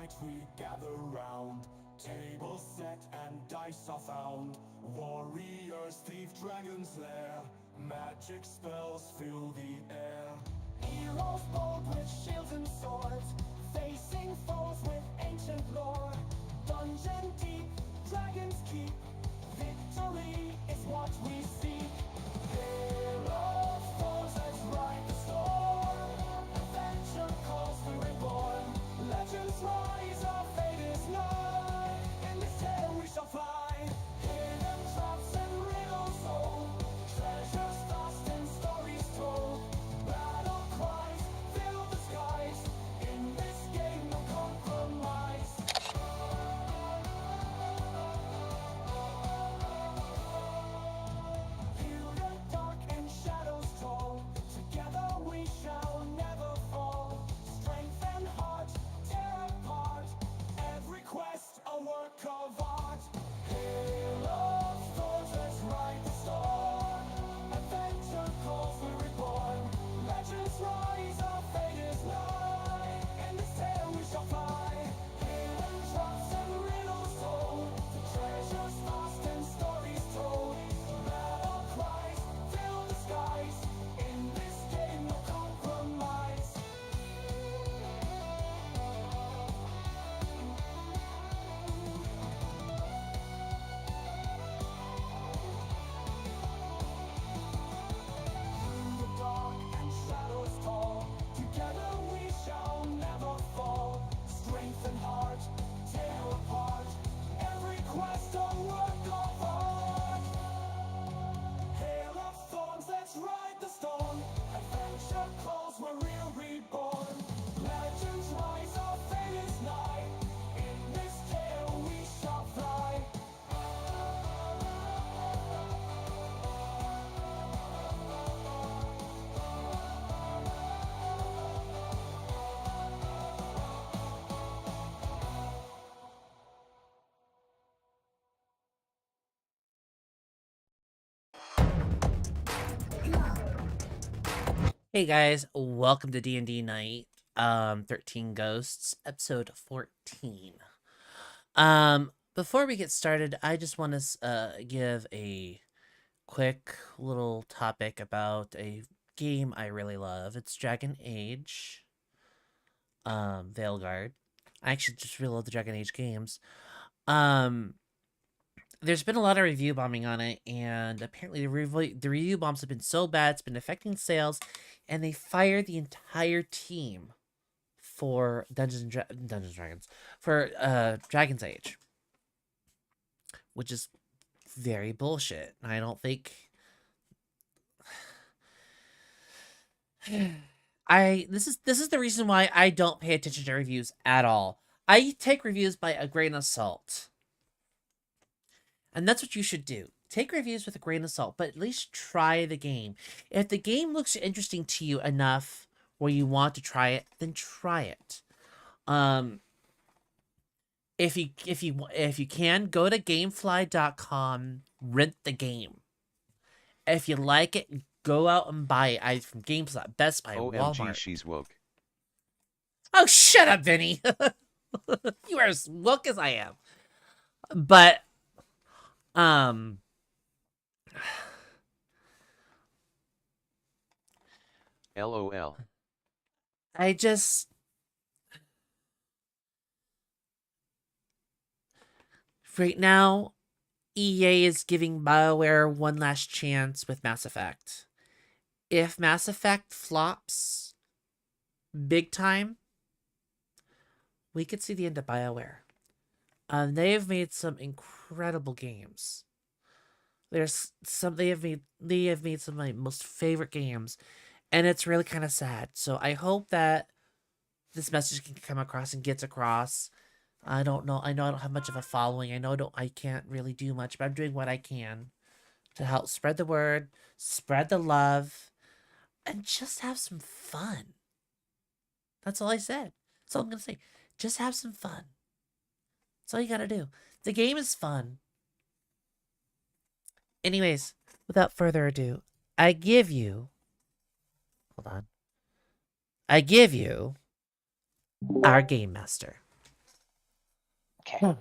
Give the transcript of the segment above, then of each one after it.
night we gather round, tables set and dice are found. Warriors thieve dragons lair, magic spells fill the air. Heroes bold with shields and swords, facing foes with ancient lore. Dungeon deep, dragons keep, victory is what we seek. Heroes, forces ride the storm, adventure calls we reborn. Legends rise, our fate is nigh, in this tale we shall fly. Hidden traps and riddles old, treasures lost and stories told. Battle cries fill the skies, in this game no compromise. Hear the dark and shadows toll, together we shall never fall. Strength and heart tear apart, every quest a work of art. Heroes, soldiers ride the storm, adventure calls we're reborn. Legends rise, our fate is nigh, in this tale we shall fly. Hidden traps and riddles told, the treasures lost and stories told. Battle cries fill the skies, in this game no compromise. Through the dark and shadows tall, together we shall never fall. Strength and heart tear apart, every quest a work of art. Hail of thorns, let's ride the storm. Adventure calls, we're real reborn. Legends rise, our fate is nigh. In this tale we shall fly. Hey guys, welcome to D&D Night, 13 Ghosts, episode 14. Before we get started, I just want to give a quick little topic about a game I really love. It's Dragon Age, Veilguard. I actually just really love the Dragon Age games. There's been a lot of review bombing on it, and apparently the review bombs have been so bad, it's been affecting sales, and they fired the entire team for Dungeons and Dragons, for Dragon's Age, which is very bullshit. I don't think this is the reason why I don't pay attention to reviews at all. I take reviews by a grain of salt. And that's what you should do. Take reviews with a grain of salt, but at least try the game. If the game looks interesting to you enough where you want to try it, then try it. If you can, go to gamefly.com, rent the game. If you like it, go out and buy it. From GameStop, Best Buy, OMG, Walmart. she's woke. Oh, shut up, Vinny. You are as woke as I am. But LOL. I just right now EA is giving BioWare one last chance with Mass Effect. If Mass Effect flops big time, we could see the end of BioWare. They have made some incredible games. They have made some of my most favorite games, and it's really kind of sad. So I hope that this message can come across and gets across. I don't know. I know I don't have much of a following. I can't really do much, but I'm doing what I can to help spread the word, spread the love, and just have some fun. That's all I said. That's all I'm gonna say. Just have some fun. That's all you gotta do. The game is fun. Anyways, without further ado, I give you our game master. Okay.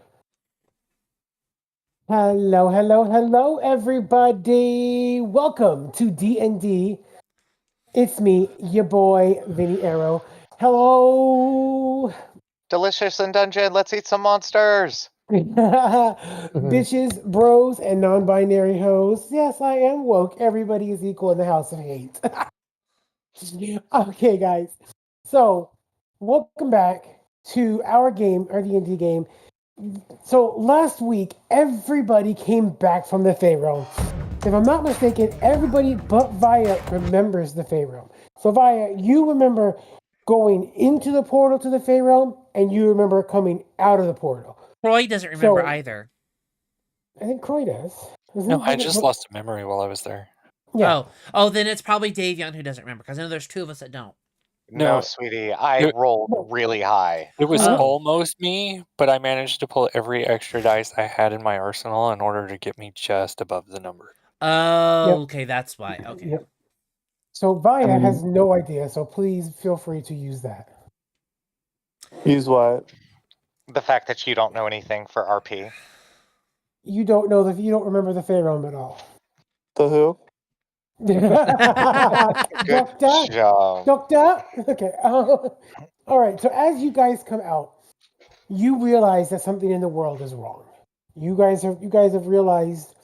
Hello, everybody. Welcome to DND. It's me, your boy, Vinny Arrow. Hello, Delicious in dungeon. Let's eat some monsters. bitches, bros, and non-binary hoes. Yes, I am woke. Everybody is equal in the house of hate. Okay, guys. So, welcome back to our game, our D&D game. So, last week, everybody came back from the Fey Realm. If I'm not mistaken, everybody but Vaya remembers the Fey Realm. So, Vaya, you remember going into the portal to the Fey Realm, and you remember coming out of the portal. Troy doesn't remember So- either. I think Croy does. Doesn't No, he? I just lost a memory while I was there. Yeah. Oh, then it's probably Davion who doesn't remember, because I know there's two of us that don't. No, No. sweetie. I It- rolled really high. It was Oh. almost me, but I managed to pull every extra dice I had in my arsenal in order to get me just above the number. Oh, Yep. okay, that's why. Okay. Yep. So Vaya has no idea, so please feel free to use that. Use what? The fact that you don't know anything for RP. You don't know that you don't remember the Fey Realm at all. The who? Good Doctor? job. Doctor? Okay. All right. So as you guys come out, you realize that something in the world is wrong. You guys have realized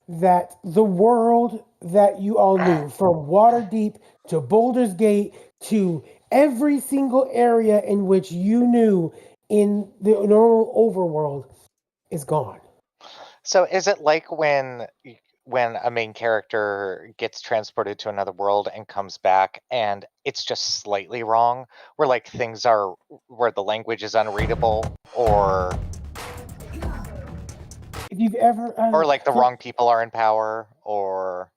that the world that you all knew, from Waterdeep to Boulder's Gate to every single area in which you knew in the normal overworld, is gone. So is it like when a main character gets transported to another world and comes back and it's just slightly wrong, where like things are where the language is unreadable, or If you've ever like the wrong people are in power, or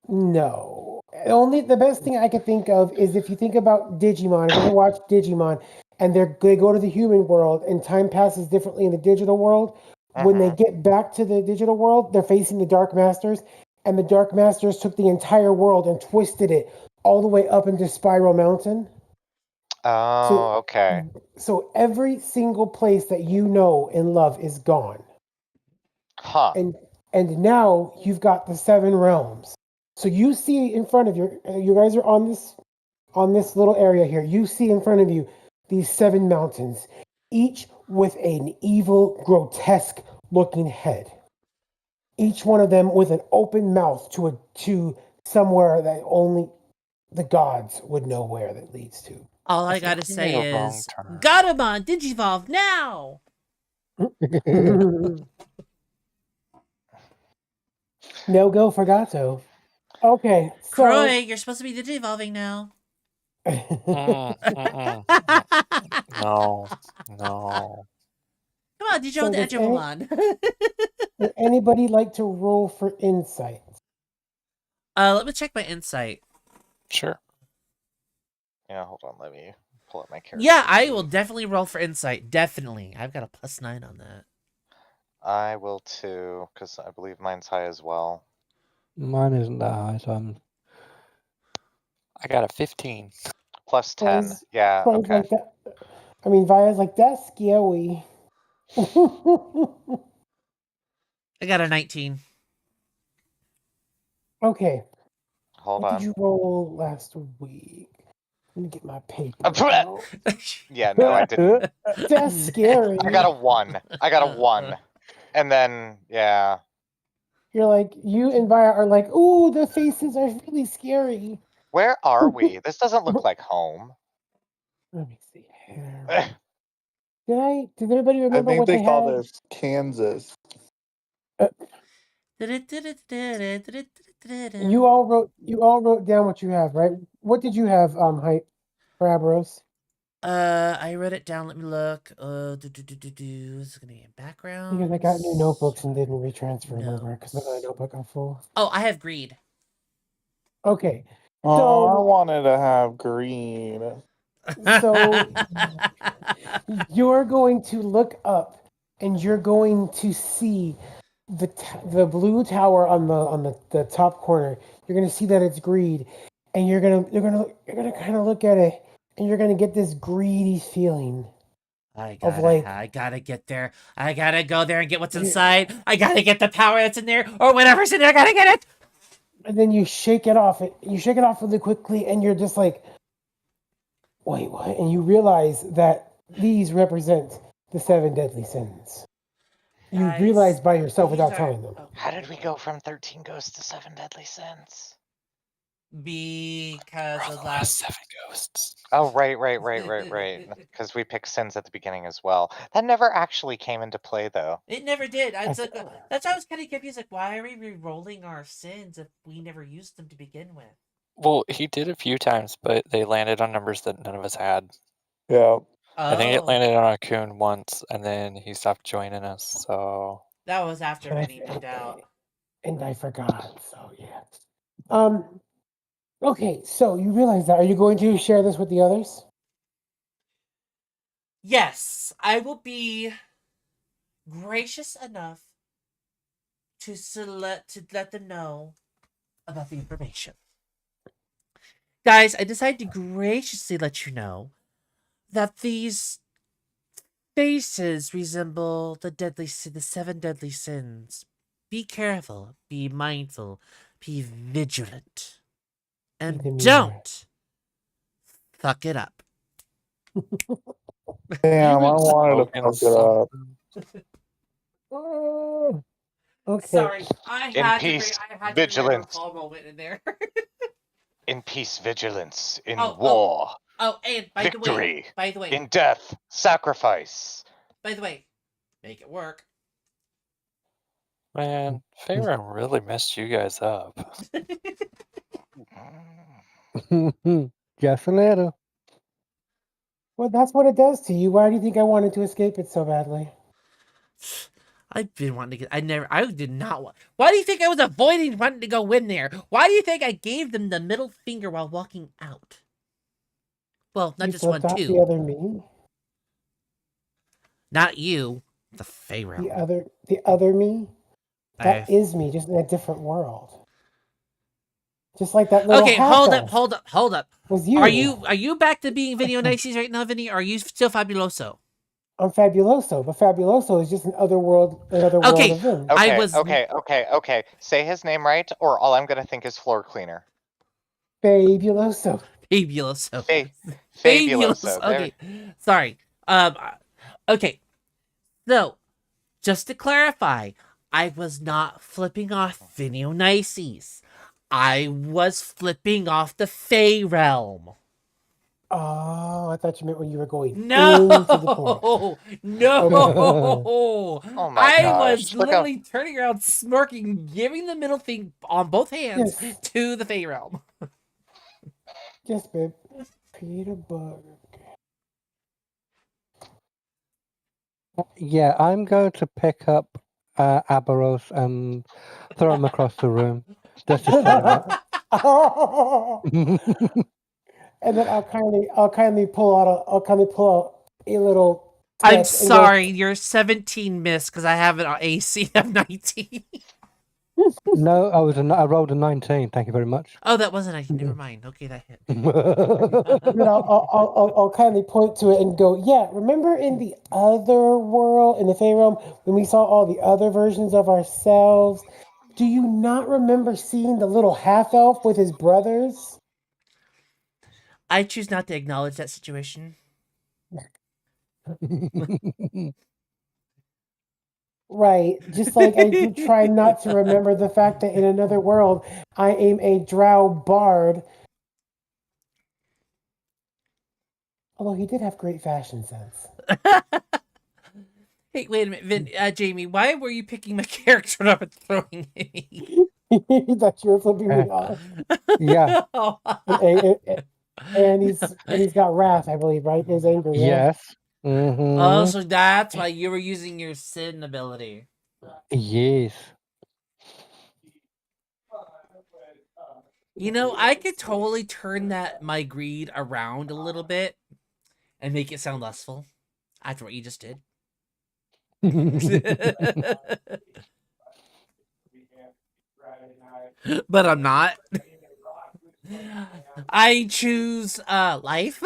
No. Only the best thing I could think of is if you think about Digimon. If you ever watch Digimon and they go to the human world and time passes differently in the digital world, when they get back to the digital world, they're facing the Dark Masters, and the Dark Masters took the entire world and twisted it all the way up into Spiral Mountain. oh, okay. So every single place that you know and love is gone. Huh. And now you've got the seven realms. So you see in front of you, you guys are on this little area here. You see in front of you these seven mountains, each with an evil, grotesque looking head. Each one of them with an open mouth to somewhere that only the gods would know where that leads to. All I think gotta we say made a wrong is, turn. Gatomon, Digivolve now! No go for Gato. Okay, so Croy, you're supposed to be Digivolving now. No, no. Come on, Digivolve So the does Edgemon. would anybody like to roll for insight? Let me check my insight. Sure. Yeah, hold on. Let me pull up my character. Yeah, I will definitely roll for insight. Definitely. I've got a +9 on that. I will too, because I believe mine's high as well. Mine isn't that high, so I got a 15. Plus 10. Croy's- Yeah, Croy's okay. like that. I mean, Via's like, that's scary. I got a 19. Okay. Hold What on. did you roll last week? Let me get my paper. Bleh. out. Yeah, no, I didn't. That's scary. I got a 1. I got a 1. And then, yeah. You're like, you and Via are like, ooh, the faces are really scary. Where are we? This doesn't look like home. Let me see here. Did everybody I remember think what they they call had? this Kansas. You all wrote down what you have, right? What did you have, Hype, for Aberos? I wrote it down. Let me look. This is gonna be in background. Because I got new notebooks and didn't retransfer them over because my Notes. other notebook got full. Oh, I have greed. Okay. Oh, I So- wanted to have green. So you're going to look up and you're going to see the blue tower on the top corner. You're going to see that it's greed, and you're gonna kind of look at it, and you're gonna get this greedy feeling. I of gotta, like, I gotta get there. I gotta go there and get what's inside. I gotta get the power that's in there, or whatever's in there. I gotta get it. and then you shake it off. You shake it off really quickly, and you're just like, wait, what? And you realize that these represent the 7 deadly sins. You Guys, realize by yourself these without are- telling them. oh, How did we go from 13 ghosts to 7 deadly sins? Because We're of the last last. 7 ghosts. Oh, right. Because we picked sins at the beginning as well. That never actually came into play, though. It never did. That's I- why I was kind of confused. Like, why are we re-rolling our sins if we never used them to begin with? Well, he did a few times, but they landed on numbers that none of us had. Yeah. I think it Oh, landed on a coon once, and then he stopped joining us, so... that was after And I- Vinny moved out. And I forgot. So yeah. Okay, so you realize that. Are you going to share this with the others? Yes, I will be gracious enough to let them know about the information. Guys, I decided to graciously let you know that these faces resemble the 7 deadly sins. Be careful, be mindful, be vigilant, and Even don't fuck it up. Damn, I wanted to Spoken fuck it up. Oh, okay. Sorry, I In had peace, to bring my vigilance. RuPaul moment in there. In peace, vigilance. In Oh, oh. war, Oh, and by victory. the way, In death, sacrifice. make it work. Man, Faerun really messed you guys up. Just a little. Well, that's what it does to you. Why do you think I wanted to escape it so badly? I've been wanting to get. I did not want. Why do you think I was avoiding wanting to go in there? Why do you think I gave them the middle finger while walking out? Well, not You just one, flipped off the two. other me. Not you, the Pharaoh. The other me. That I've- is me, just in a different world. Just like that little Okay, half hold elf up. was you. Are you back to being video nices right now, Vinny? Or are you still fabuloso? I'm Fabuloso, but Fabuloso is just another world Okay, of him. I Okay, was- okay. Say his name right, or all I'm gonna think is floor cleaner. Fabuloso. fabuloso. Fabuloso. There- Okay, sorry. Okay. So, just to clarify, I was not flipping off video nices. I was flipping off the Fey realm. Oh, I thought you meant when you were going into the No, point. no. Oh my I gosh, was look how- literally turning around, smirking, giving the middle thing on both hands Yes. to the Fey realm. Yes, babe. Peter Bug. Yeah, I'm going to pick up Aberos and throw him across the room. Just to show it. And then I'll kindly pull out a little. I'm sketch and go, sorry, you're 17 miss because I have an AC of 19. No, I rolled a 19. Thank you very much. Oh, that wasn't 19. Never mind. Okay, that hit. And then I'll kindly point to it and go, yeah, remember in the other world, in the Fey realm, when we saw all the other versions of ourselves? Do you not remember seeing the little half elf with his brothers? I choose not to acknowledge that situation. Right. Just like I do try not to remember the fact that in another world, I am a drow bard. Although he did have great fashion sense. Hey, wait a minute, Jamie. Why were you picking my character up and throwing me? That you were flipping me off. Yeah. And he's got wrath, I believe, right? He's angry. Yeah? Yes. Mm-hmm. Oh, so that's why you were using your sin ability. Yes. You know, I could totally turn my greed around a little bit and make it sound lustful after what you just did. But I'm not. I choose life.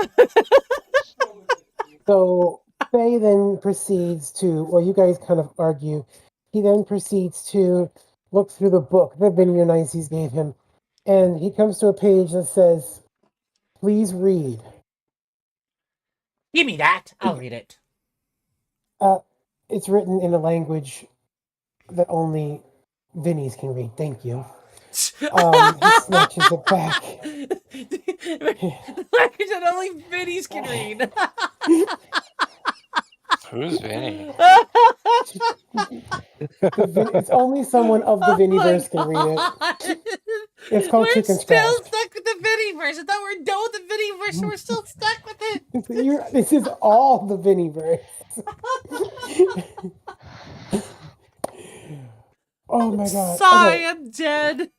So Faye then proceeds to, well, you guys kind of argue. He then proceeds to look through the book that Vinny Onices gave him, and he comes to a page that says, "Please read." Give me that. I'll read it. It's written in a language that only Vinny's can read. Thank you. He snatches it back. Language that only Vinny's can read. Who's Vinny? It's only someone of the Vinnyverse can read it. It's called We're Chicken still Scratch. stuck with the Vinnyverse. I thought we're done with the Vinnyverse, and we're still stuck with it. This is all the Vinnyverse. Oh my god. Sigh, I'm dead.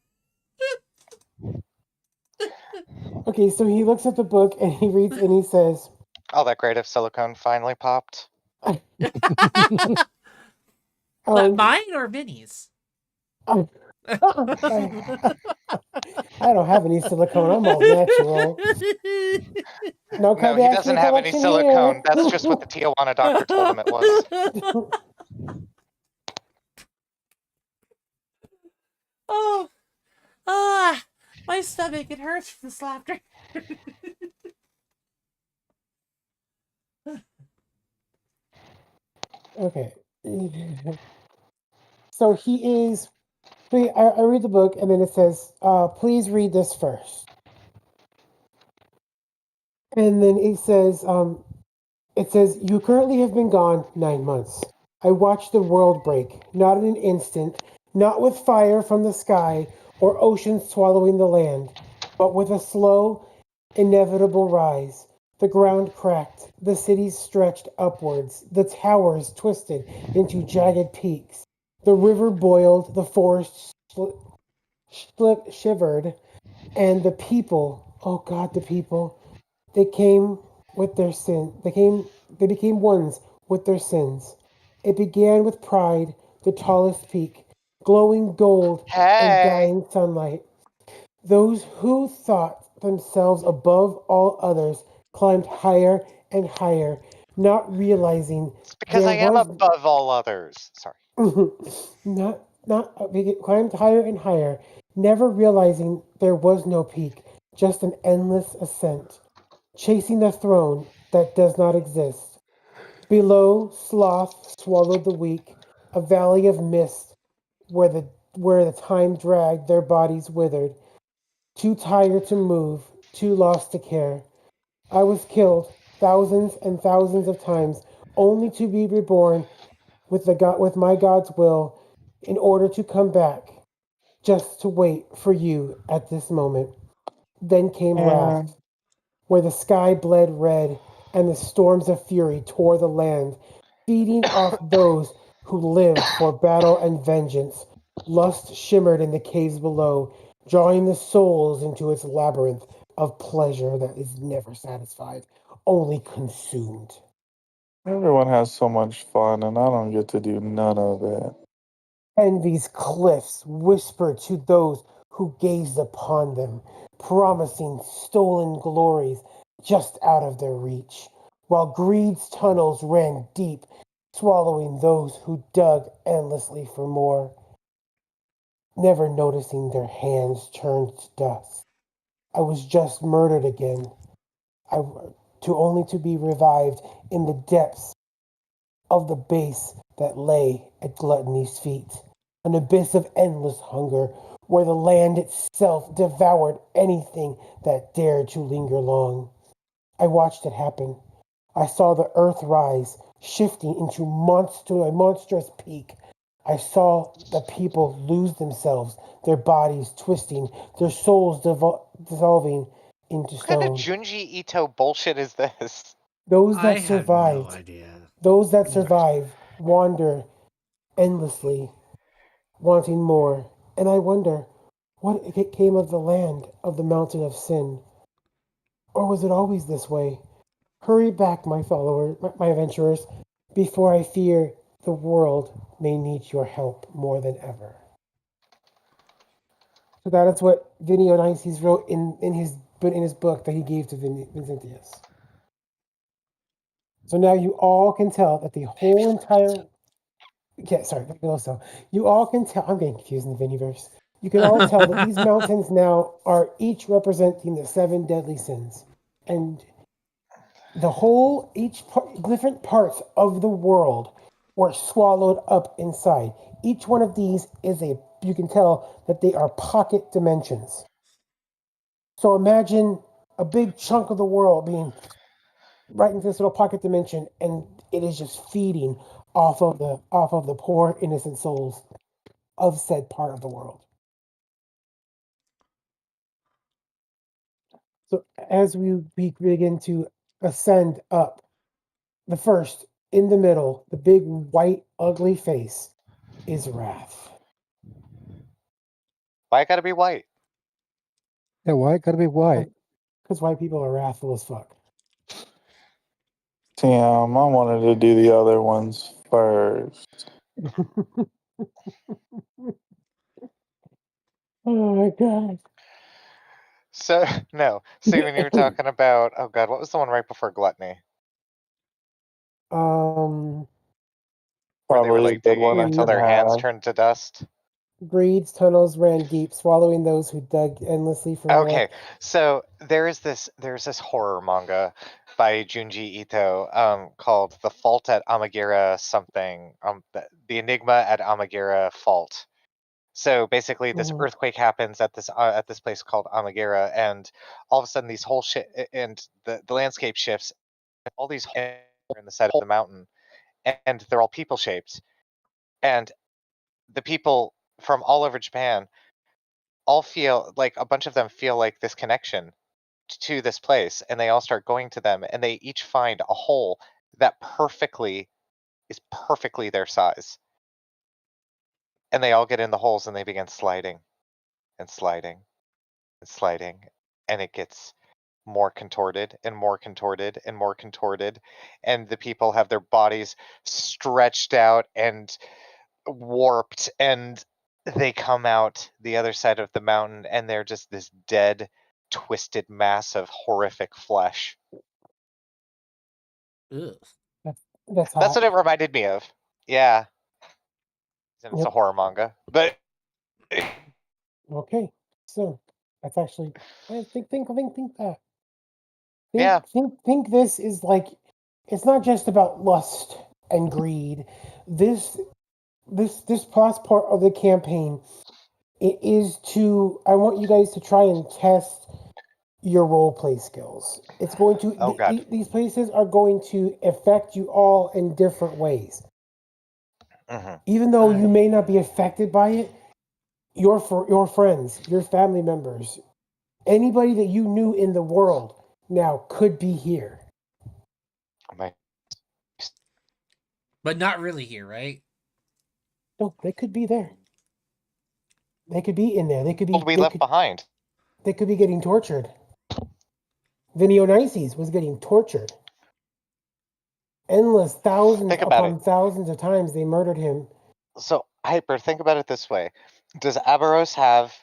Okay, so he looks at the book and he reads and he says, Oh, that grade of silicone finally popped. Mine or Vinny's? I don't have any silicone. I'm all natural. No, No, he doesn't have any silicone. That's just what the Tijuana doctor told him it was. My stomach, it hurts from this laughter. Okay. So he is. I read the book and then it says, please read this first. And then it says, you currently have been gone 9 months. I watched the world break, not in an instant, not with fire from the sky or oceans swallowing the land, but with a slow, inevitable rise. The ground cracked, the cities stretched upwards, the towers twisted into jagged peaks. The river boiled, the forest shivered, and the people, oh God, the people, they came with their sin. They became ones with their sins. It began with pride, the tallest peak, glowing gold and dying sunlight. Those who thought themselves above all others climbed higher and higher, not realizing It's because there I am was above all others. Sorry. they climbed higher and higher, never realizing there was no peak, just an endless ascent, chasing the throne that does not exist. Below, sloth swallowed the weak, a valley of mist where the time dragged, their bodies withered, too tired to move, too lost to care. I was killed thousands and thousands of times, only to be reborn with my God's will, in order to come back, just to wait for you at this moment. Then came wrath, where the sky bled red and the storms of fury tore the land, feeding off those who lived for battle and vengeance. Lust shimmered in the caves below, drawing the souls into its labyrinth of pleasure that is never satisfied, only consumed. Everyone has so much fun, and I don't get to do none of it. Envy's cliffs whispered to those who gazed upon them, promising stolen glories just out of their reach, while greed's tunnels ran deep, swallowing those who dug endlessly for more, never noticing their hands turned to dust. I was just murdered again, only to be revived in the depths of the base that lay at gluttony's feet, an abyss of endless hunger where the land itself devoured anything that dared to linger long. I watched it happen. I saw the earth rise, shifting into a monstrous peak. I saw the people lose themselves, their bodies twisting, their souls dissolving into What kind of stone. Junji Ito bullshit is this? Those I that have no survived, idea. those that survive, wander endlessly, wanting more. And I wonder, what if it came of the land of the mountain of sin? Or was it always this way? Hurry back, my followers, my adventurers, before I fear the world may need your help more than ever. So that is what Vinny Onices wrote in his book that he gave to Vincentius. So now you all can tell that the whole entire. Yeah, sorry, also you all can tell. I'm getting confused in the Viniverse. You can all tell that these mountains now are each representing the 7 deadly sins, and the whole different parts of the world were swallowed up inside. Each one of these is a. You can tell that they are pocket dimensions. So imagine a big chunk of the world being right into this little pocket dimension, and it is just feeding off of the poor innocent souls of said part of the world. So as we begin to ascend up, the first in the middle, the big white ugly face is Wrath. Why gotta be white? Yeah, why it gotta be white? Because white people are wrathful as fuck. Damn, I wanted to do the other ones first. Oh my god. So no. See, when you were talking about, oh god, what was the one right before gluttony? Where they were Probably a like good one digging I until can their hands have. turned to dust. Greed's tunnels ran deep, swallowing those who dug endlessly for Okay, wealth. so there's this horror manga by Junji Ito called The Fault at Amagira something, the Enigma at Amagira Fault. So basically, this Mhm. earthquake happens at this place called Amagira, and all of a sudden, these whole shit and the landscape shifts. All these are in the side of the mountain, and they're all people shaped, and the people from all over Japan all feel like a bunch of them feel like this connection to this place, and they all start going to them, and they each find a hole that is perfectly their size, and they all get in the holes and they begin sliding and sliding and sliding, and it gets more contorted and more contorted and more contorted, and the people have their bodies stretched out and warped, and they come out the other side of the mountain, and they're just this dead, twisted mass of horrific flesh. Ugh. That's That's hot. what it reminded me of. Yeah, and it's a Yep. horror manga, but Okay. So that's actually. Think that. yeah. Think this is like. It's not just about lust and greed. This last part of the campaign, it is to. I want you guys to try and test your role play skills. It's going to. Oh god. These places are going to affect you all in different ways. Hmm. Even though you may not be affected by it, your friends, your family members, anybody that you knew in the world now could be here. My, But not really here, right? No, they could be there. They could be in there. They could be. we left behind. They could be getting tortured. Vinionices was getting tortured. Endless thousands Think about it. upon thousands of times they murdered him. So, Hyper, think about it this way. Does Aberos have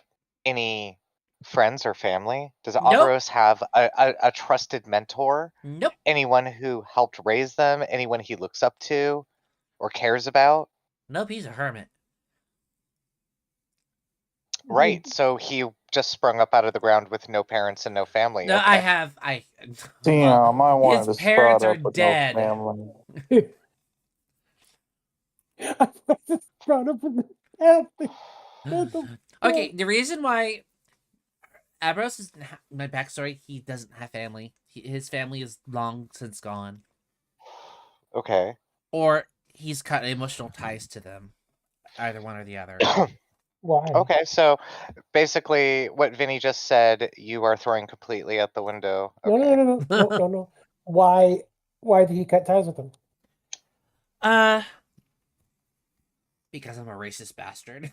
any friends or family? Does Nope. Aberos have a trusted mentor? Nope. Anyone who helped raise them? Anyone he looks up to or cares about? Nope, he's a hermit. Right, so he just sprung up out of the ground with no parents and no family. No, Okay. Damn, I wanted his to parents sprout are up with no dead. family. I just brought up with the Okay, the reason why Abros is my backstory, he doesn't have family. His family is long since gone. Okay. Or he's cut emotional ties to them. Either one or the other. Why? Okay, so basically what Vinny just said, you are throwing completely out the window. Okay. No. Why did he cut ties with them? Because I'm a racist bastard.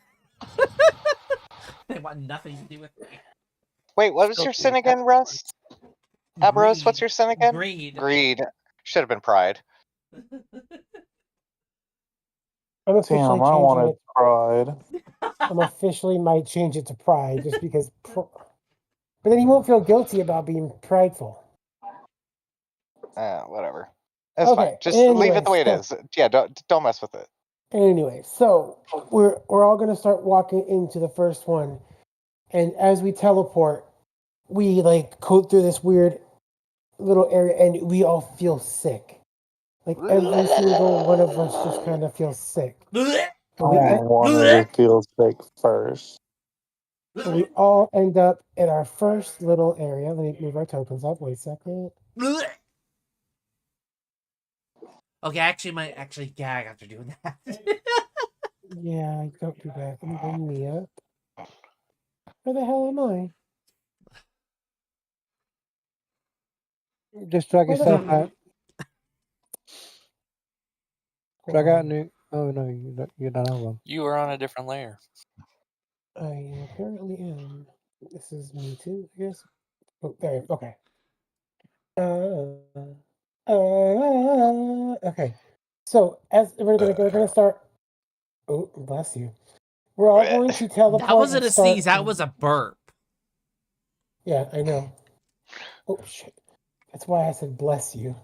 They want nothing to do with me. Wait, what was your sin again, Russ? Aberos, what's your sin again? Greed. Greed. Should have been pride. I'm officially Damn, I changing wanted it. pride. I'm officially might change it to pride just because. But then he won't feel guilty about being prideful. Whatever. That's fine. Okay, Just leave it anyways, the way it is. Yeah, don't mess with it. Anyway, so we're all gonna start walking into the first one, and as we teleport, we like go through this weird little area, and we all feel sick. Like every single one of us just kind of feels sick. Blech. And we, I wanted to feel sick first. and we all end up in our first little area. Let me move our tokens up. Wait a second. Blech. Okay, I actually might actually gag after doing that. Yeah, don't do that. Let me bring me up. Where the hell am I? Just drag Where the yourself hell? out. Drag out Nuke. Oh no, you don't have one. You are on a different layer. I apparently am. This is me too, I guess. Oh, there. Okay. Okay. So as we're gonna start. Oh, bless you. We're all going to teleport. That wasn't and a start. sneeze. That was a burp. Yeah, I know. Oh shit. That's why I said bless you.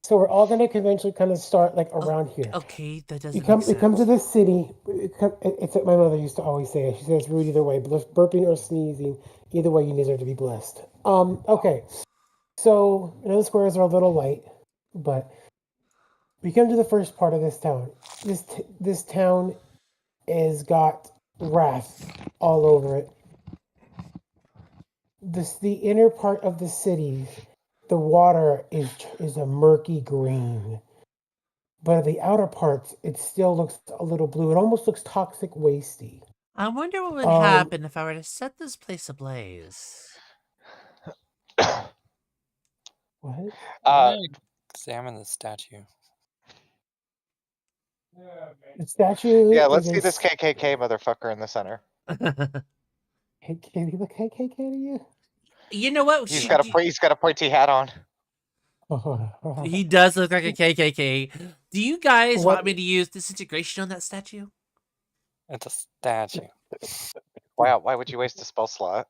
So we're all gonna conventionally kind of start like around here. Okay, that We doesn't come. make We come to sense. this city. It's what my mother used to always say. She says, "Rude either way, burping or sneezing, either way, you deserve to be blessed." Okay. So I know the squares are a little light, but we come to the first part of this town. This town has got wrath all over it. The inner part of the city, the water is a murky green, but the outer parts it still looks a little blue. It almost looks toxic wasty. I wonder what would Um, happen if I were to set this place ablaze. What? Examine the statue. The statue Yeah, is let's a see this KKK motherfucker in the center. Hey, can he look KKK to you? You know what? He's got a pointy hat on. He does look like a KKK. Do you guys What- want me to use disintegration on that statue? It's a statue. Wow, why would you waste a spell slot?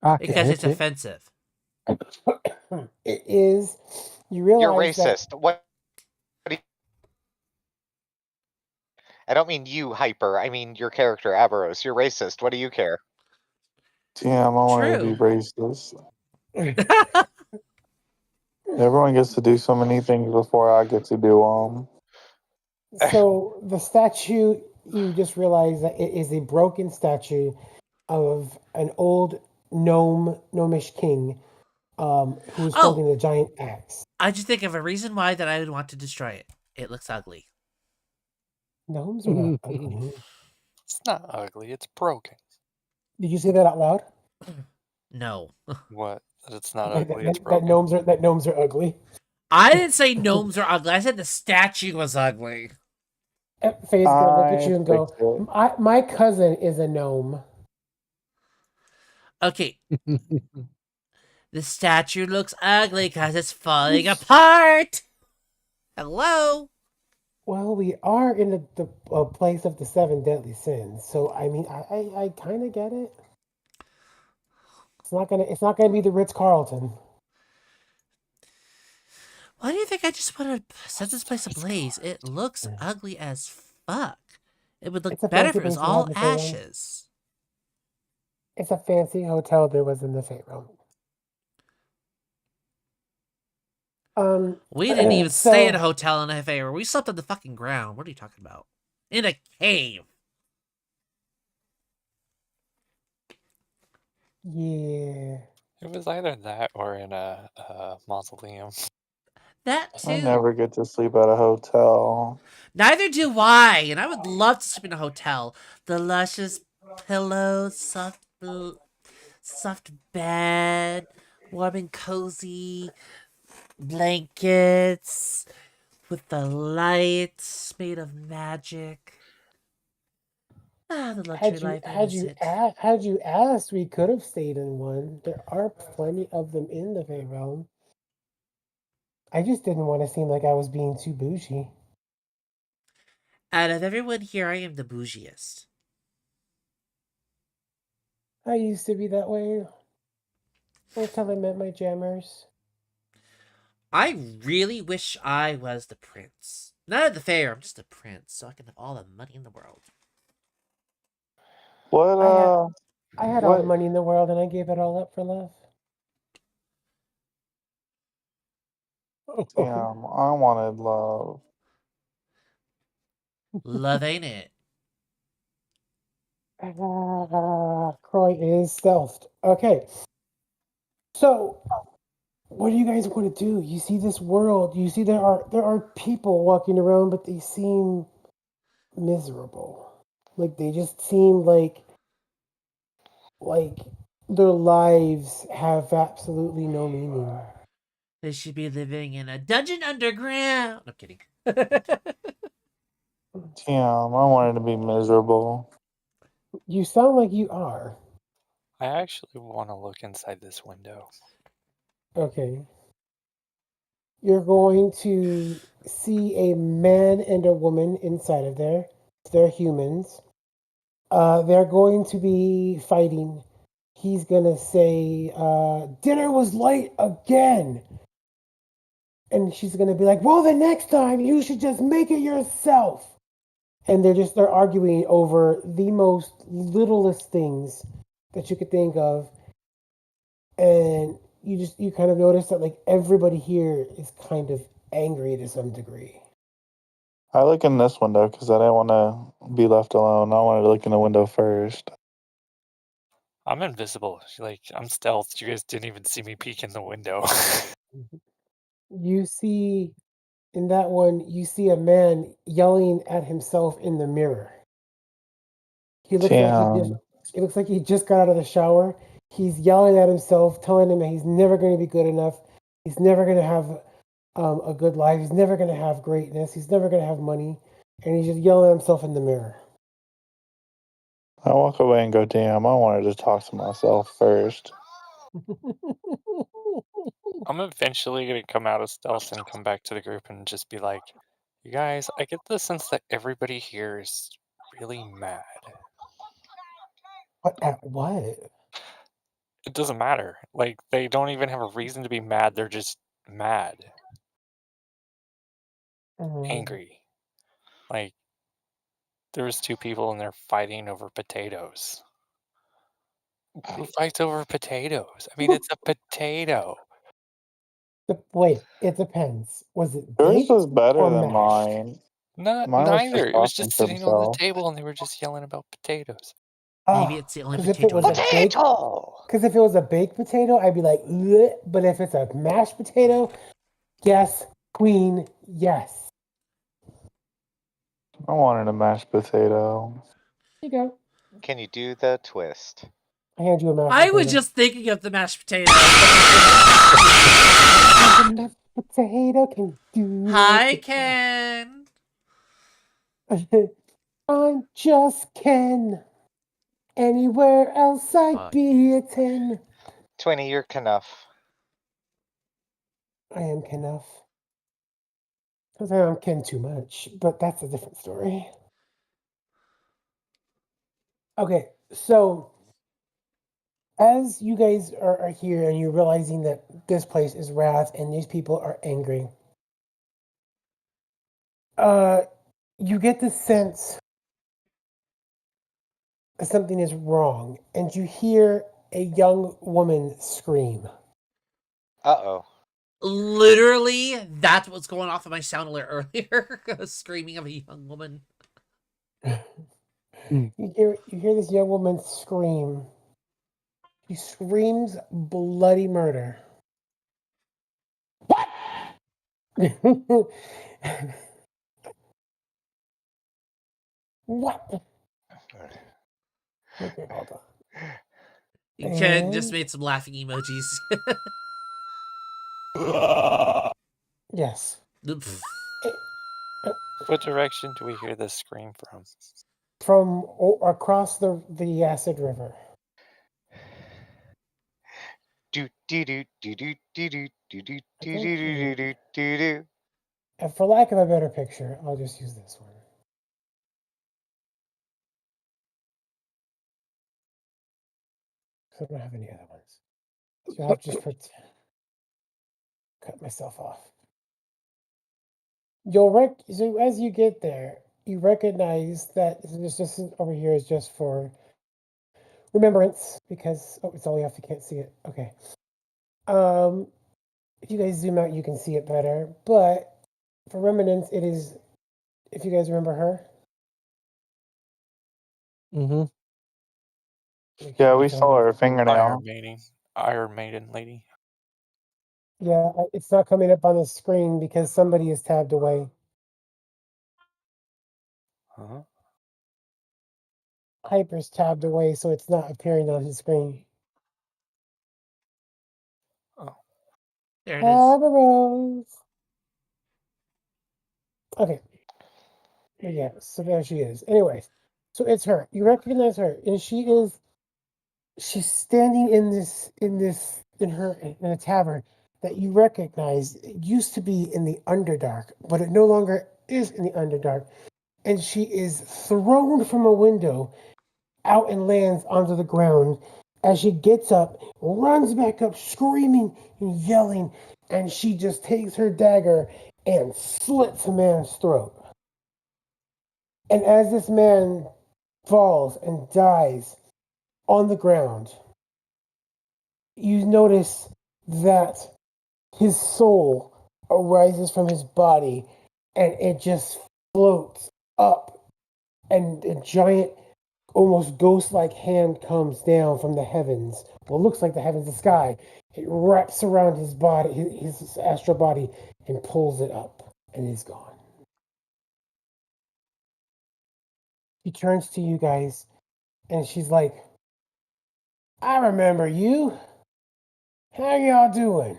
I can Because it's hit it. offensive. It is. You realize You're that racist. What do you... I don't mean you, Hyper. I mean your character, Aberos. You're racist. What do you care? Damn, I wanted to be True. racist. Everyone gets to do so many things before I get to do them. so the statue, you just realize that it is a broken statue of an old gnomish king who's Oh! holding a giant axe. I just think of a reason why that I would want to destroy it. It looks ugly. Gnomes are not ugly. It's not ugly. It's broken. Did you say that out loud? No. What? That it's not Like, ugly. It's that broken. gnomes are ugly. I didn't say gnomes are ugly. I said the statue was ugly. Faye's gonna look at I you and fixed go, it. my cousin is a gnome. Okay. The statue looks ugly because it's falling apart. Hello? Well, we are in the place of the seven deadly sins, so I mean, I kind of get it. It's not gonna be the Ritz Carlton. Why do you think I just want to set this place ablaze? It looks ugly as fuck. It would look It's a better fancy if it was place to have all the Fey Realm. ashes. It's a fancy hotel there was in the Fey Realm. We didn't even stay in a so hotel in a favor. We slept on the fucking ground. What are you talking about? In a cave. yeah, It was either that or in a mausoleum. That I too. never get to sleep at a hotel. Neither do I, and I would love to sleep in a hotel. The luscious pillows, soft bed, warm and cozy, blankets with the lights made of magic. Ah, the luxury life. I miss it. had you asked, we could have stayed in one. There are plenty of them in the Fey Realm. I just didn't want to seem like I was being too bougie. Out of everyone here, I am the bougiest. I used to be that way until I met my jammers. I really wish I was the prince. Not at the fair, I'm just a prince, so I can have all the money in the world. What, I had all the what? money in the world and I gave it all up for love. Damn, I wanted love. Love ain't it? Croy is stealthed. Okay. So, what do you guys want to do? You see this world. You see there are people walking around, but they seem miserable. Like they just seem like their lives have absolutely no meaning. They should be living in a dungeon underground. I'm kidding. Damn, I wanted to be miserable. You sound like you are. I actually want to look inside this window. Okay. You're going to see a man and a woman inside of there. They're humans. They're going to be fighting. He's gonna say, dinner was late again. And she's gonna be like, well, the next time you should just make it yourself. And they're arguing over the most littlest things that you could think of. And you kind of notice that like everybody here is kind of angry to some degree. I look in this window because I didn't want to be left alone. I wanted to look in the window first. I'm invisible. Like, I'm stealth. You guys didn't even see me peek in the window. You see in that one, you see a man yelling at himself in the mirror. He looks like Damn. it looks like he just got out of the shower. He's yelling at himself, telling him that he's never going to be good enough. He's never going to have a good life. He's never going to have greatness. He's never going to have money. And he's just yelling at himself in the mirror. I walk away and go, damn, I wanted to talk to myself first. I'm eventually going to come out of stealth and come back to the group and just be like, you guys, I get the sense that everybody here is really mad. What at what? It doesn't matter. Like, they don't even have a reason to be mad. They're just mad. Angry. Like, there was two people and they're fighting over potatoes. Who fights over potatoes? I mean, it's a potato. Wait, it depends. Was it Yours baked was better or than mashed? mine. Not Mine was just neither. It was talking just to sitting on the himself. table and they were just yelling about potatoes. Maybe Oh, it's the only because if it potato was in a the baked, Potato! because if it was a baked potato, I'd be like, "Bleh," but if it's a mashed potato, yes, queen, yes. I wanted a mashed potato. Here you go. Can you do the twist? I hand you a mashed I potato. was just thinking of the mashed potato. The mashed potato can do Hi, it. Ken. I'm just Ken. Anywhere else I'd Hi. be a 10. Twinny, you're Knuff. I am Knuff. Because I am Ken too much, but that's a different story. Okay, so as you guys are here and you're realizing that this place is wrath and these people are angry, you get the sense that something is wrong, and you hear a young woman scream. Uh-oh. Literally, that's what's going off of my sound alert earlier. Screaming of a young woman. You hear this young woman scream. She screams bloody murder. What? What? Okay, hold on. Ken just And made some laughing emojis. yes, What direction do we hear this scream from? from across the acid river. Do do do do do do do do do I do think do do do do. And for lack of a better picture, I'll just use this one. So I don't have any other ones. So I'll just put. cut myself off. So as you get there, you recognize that this over here is just for remembrance because it's all you have to can't see it. Okay. If you guys zoom out, you can see it better. But for remnants, it is. If you guys remember her. Mm-hmm. Yeah, we saw her fingernail. Iron Maiden lady. Yeah, it's not coming up on the screen because somebody is tabbed away. Uh-huh. Hyper's tabbed away, so it's not appearing on his screen. Oh. There it is. Aberrose. Okay. Yeah, so there she is. Anyways, so it's her. You recognize her, and she's standing in a tavern that you recognize. It used to be in the Underdark, but it no longer is in the Underdark. And she is thrown from a window out and lands onto the ground. As she gets up, runs back up, screaming and yelling, and she just takes her dagger and slits a man's throat. And as this man falls and dies on the ground, you notice that his soul arises from his body and it just floats up, and a giant, almost ghost-like hand comes down from the heavens. Well, it looks like the heavens, the sky. It wraps around his body, his astral body, and pulls it up, and he's gone. She turns to you guys, and she's like, I remember you. How y'all doing?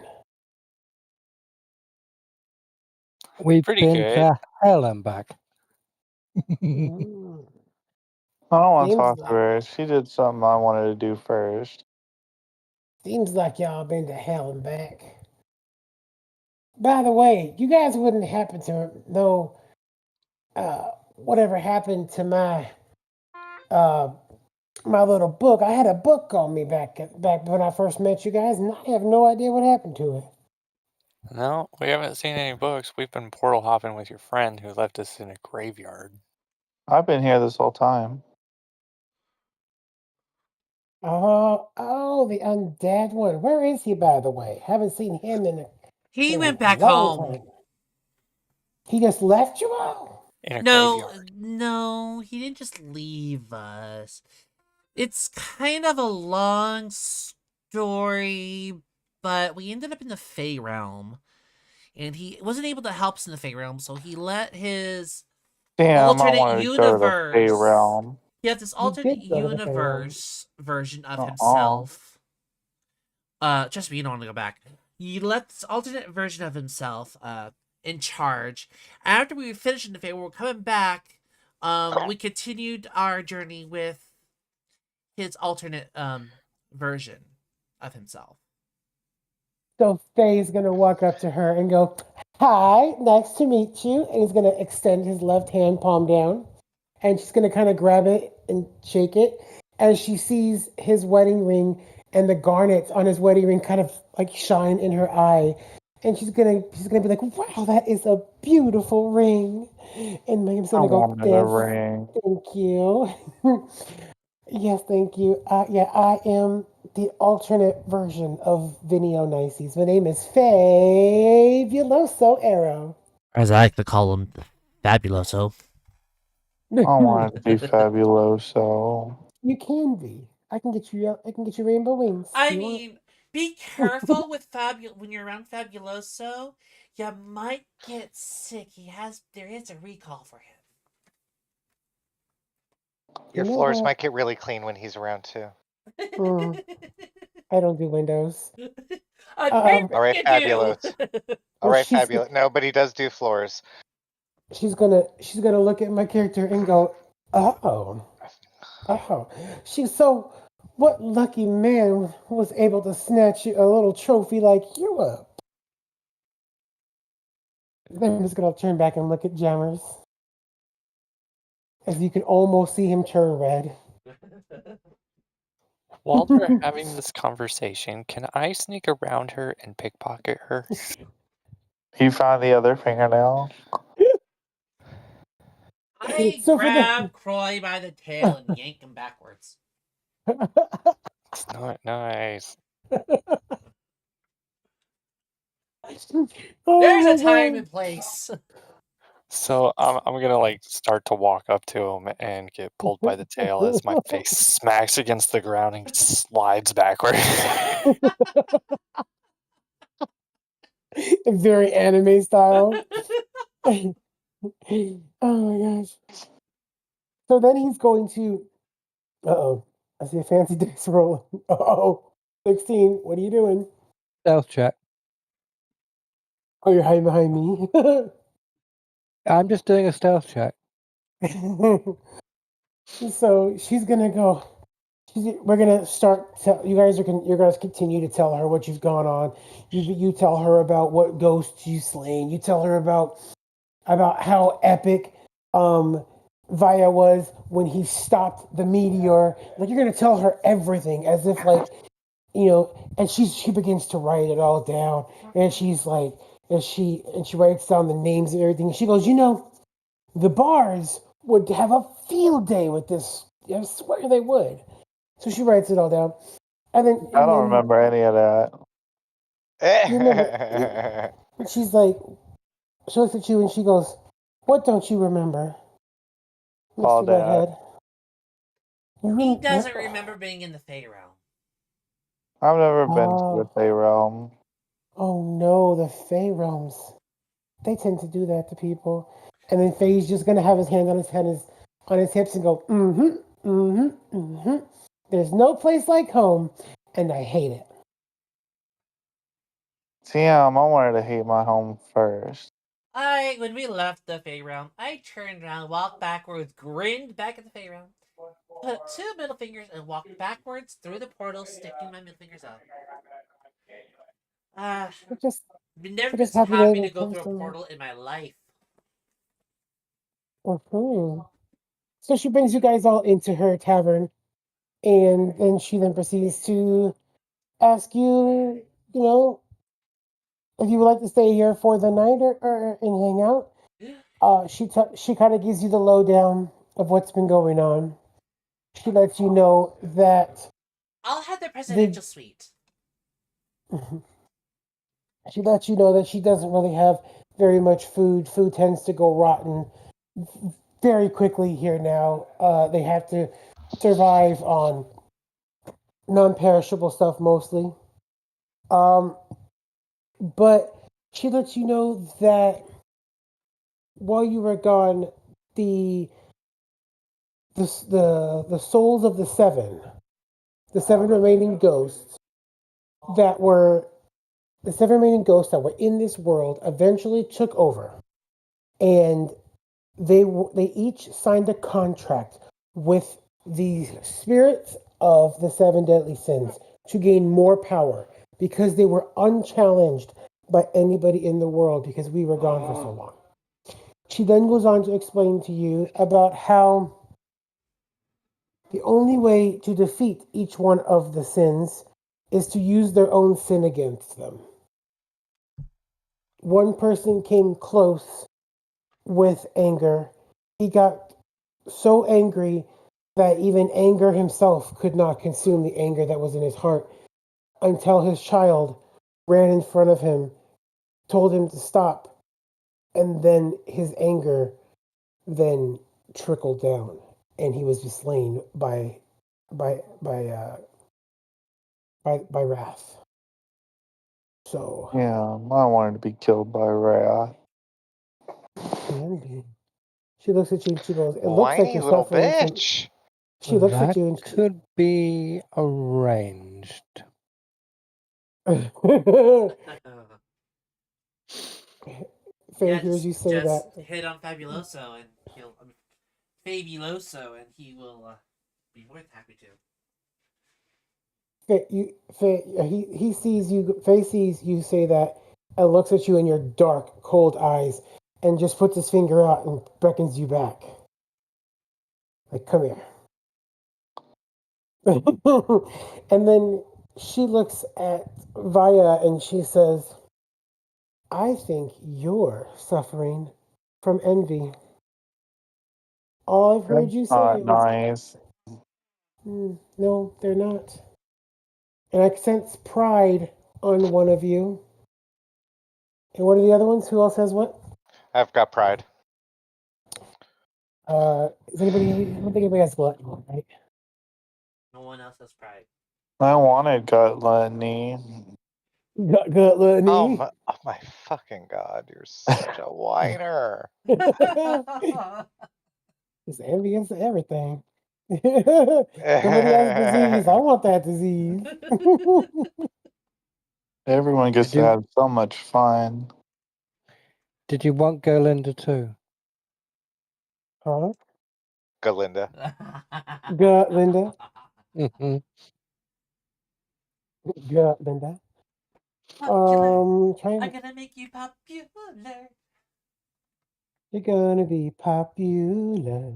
We've Pretty been good. to hell and back. Mm, I don't want to Seems talk to like- her. She did something I wanted to do first. Seems like y'all been to hell and back. By the way, you guys wouldn't happen to know whatever happened to my my little book. I had a book on me back when I first met you guys, and I have no idea what happened to it. No, we haven't seen any books. We've been portal hopping with your friend who left us in a graveyard. I've been here this whole time. Oh, the undead one. Where is he, by the way? Haven't seen him in He in went a back long home. time. He just left you all? In a No, graveyard. no, he didn't just leave us. It's kind of a long story, but we ended up in the Fey realm, and he wasn't able to help us in the Fey realm, so he let his Damn, I alternate wanted to go to the Fey universe. realm. He has this You alternate did go to the Fey realm. universe version of Uh-uh. himself. Trust me, you don't want to go back. He let this alternate version of himself in charge. After we finished in the Fey, we were coming back. We continued our journey with his alternate version of himself. So Faye's gonna walk up to her and go, "Hi, nice to meet you." And he's gonna extend his left hand palm down, and she's gonna kind of grab it and shake it. As she sees his wedding ring and the garnets on his wedding ring kind of like shine in her eye, and she's gonna be like, "Wow, that is a beautiful ring." And Megan's I gonna go, wanted a ring. Thank you." Yes, thank you. Yeah, I am the alternate version of Vinny Onices. My name is Fabuloso Arrow. As I like to call him, Fabuloso. I wanted to be Fabuloso. You can be. I can get you. I can get you rainbow wings. I You want- mean, be careful with when you're around Fabuloso. You might get sick. There is a recall for him. Your You know floors what? might get really clean when he's around too. Mm, I don't do windows. I'm Um, All right, you fabulous. do. All right, she's- fabulous. No, but he does do floors. She's gonna look at my character and go, oh. So what lucky man was able to snatch a little trophy like you up? Then I'm just gonna turn back and look at Jammers. As you can almost see him turn red. While they're having this conversation, can I sneak around her and pickpocket her? He found the other fingernail. I So for grab Croy by the tail and yank him backwards. It's not nice. Oh There's my a time God. and place. So I'm gonna like start to walk up to him and get pulled by the tail as my face smacks against the ground and slides backward. Very anime style. Oh my gosh. So then he's going to. Uh-oh. I see a fancy dice roll. Uh-oh. 16. What are you doing? Stealth check. Oh, you're hiding behind me. I'm just doing a stealth check. So she's gonna go. We're gonna start. You guys are. You're gonna continue to tell her what you've gone on. You tell her about what ghosts you slain. You tell her about how epic Vaya was when he stopped the meteor. Like you're gonna tell her everything as if like and she begins to write it all down, and she's like, she writes down the names and everything. She goes, the bars would have a field day with this. I swear they would. So she writes it all down, and then I don't remember any of that. you remember. She's like, she looks at you and she goes, "What don't you remember, All Mr. that. Redhead?" He doesn't remember being in the Fey realm. I've never been to the Fey realm. Oh no, the Fey realms. They tend to do that to people. And then Faye's just gonna have his hand on his head, on his hips, and go, There's no place like home, and I hate it. Damn, I wanted to hate my home first. When we left the Fey realm, I turned around, walked backwards, grinned back at the Fey realm, put 2 middle fingers, and walked backwards through the portal, sticking my middle fingers up. Just Never we're been just so happy that happy it to go through a was portal in my life. So she brings you guys all into her tavern, and then she then proceeds to ask you, if you would like to stay here for the night or and hang out. She kind of gives you the lowdown of what's been going on. She lets you know that I'll have the presidential suite. she lets you know that she doesn't really have very much food. Food tends to go rotten very quickly here now. They have to survive on non-perishable stuff mostly. But she lets you know that while you were gone, the the souls of the seven remaining ghosts that were the seven remaining ghosts that were in this world eventually took over, and they each signed a contract with the spirits of the seven deadly sins to gain more power because they were unchallenged by anybody in the world because we were gone for so long. She then goes on to explain to you about how the only way to defeat each one of the sins is to use their own sin against them. One person came close with anger. He got so angry that even anger himself could not consume the anger that was in his heart until his child ran in front of him, told him to stop, and then his anger then trickled down, and he was just slain by by uh by wrath. So Yeah, I wanted to be killed by wrath. she looks at you and she goes, "It looks like Whiny you're little suffering from." bitch. She looks at That you and she. could be arranged. Faye hears you say just that. hit on Fabuloso and he'll Fabuloso and he will be more than happy to. He sees you. Faye sees you say that, and looks at you in your dark, cold eyes, and just puts his finger out and beckons you back. Like, come here. And then she looks at Vaya and she says, I think you're suffering from envy. All I've heard you say was, Nice. no, they're not. And I sense pride on one of you. And what are the other ones? Who else has what? I've got pride. Is anybody? I don't think anybody has gluttony, right? No one else has pride. I wanted gluttony. Gluttony. Oh my fucking god! You're such a whiner. It's envy into everything. Somebody has disease. I want that disease. Everyone gets to have so much fun. Did you want Gerlinda too? Huh? Galinda. Linda. Mhm. Linda. Popular. Trying I'm to. gonna make you popular. You're gonna be popular.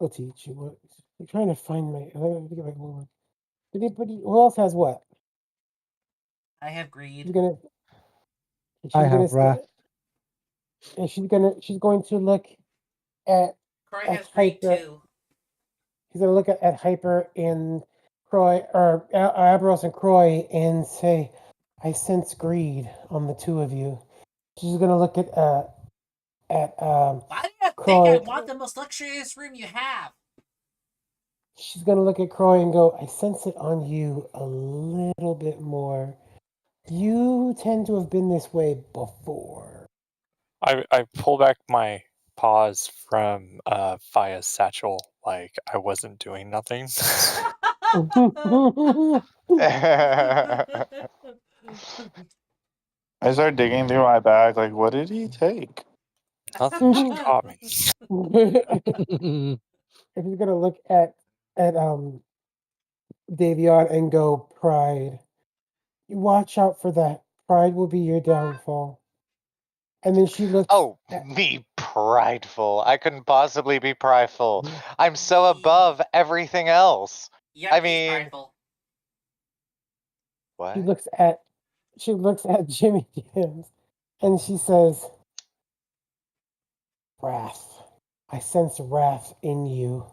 I'll teach you what. I'm trying to find my. Let me get my one. Who else has what? I have She's greed. gonna. I She's gonna. have wrath. And She's going to look at Croy at has greed Hyper. too. He's gonna look at Hyper and Croy, or Abros and Croy, and say, "I sense greed on the two of you." She's gonna look at Why do you think I Croy. want the most luxurious room you have? She's gonna look at Croy and go, "I sense it on you a little bit more. You tend to have been this way before." I pull back my paws from Faya's satchel like I wasn't doing nothing. I start digging through my bag, like, what did he take? Nothing. She caught me. If he's gonna look at Davion and go, "Pride. You watch out for that. Pride will be your downfall." And then she looks. Oh, me prideful. I couldn't possibly be prideful. I'm so above everything else. Yep, I he's mean, prideful. what? She looks at Jimmy Jams, and she says, "Wrath. I sense wrath in you."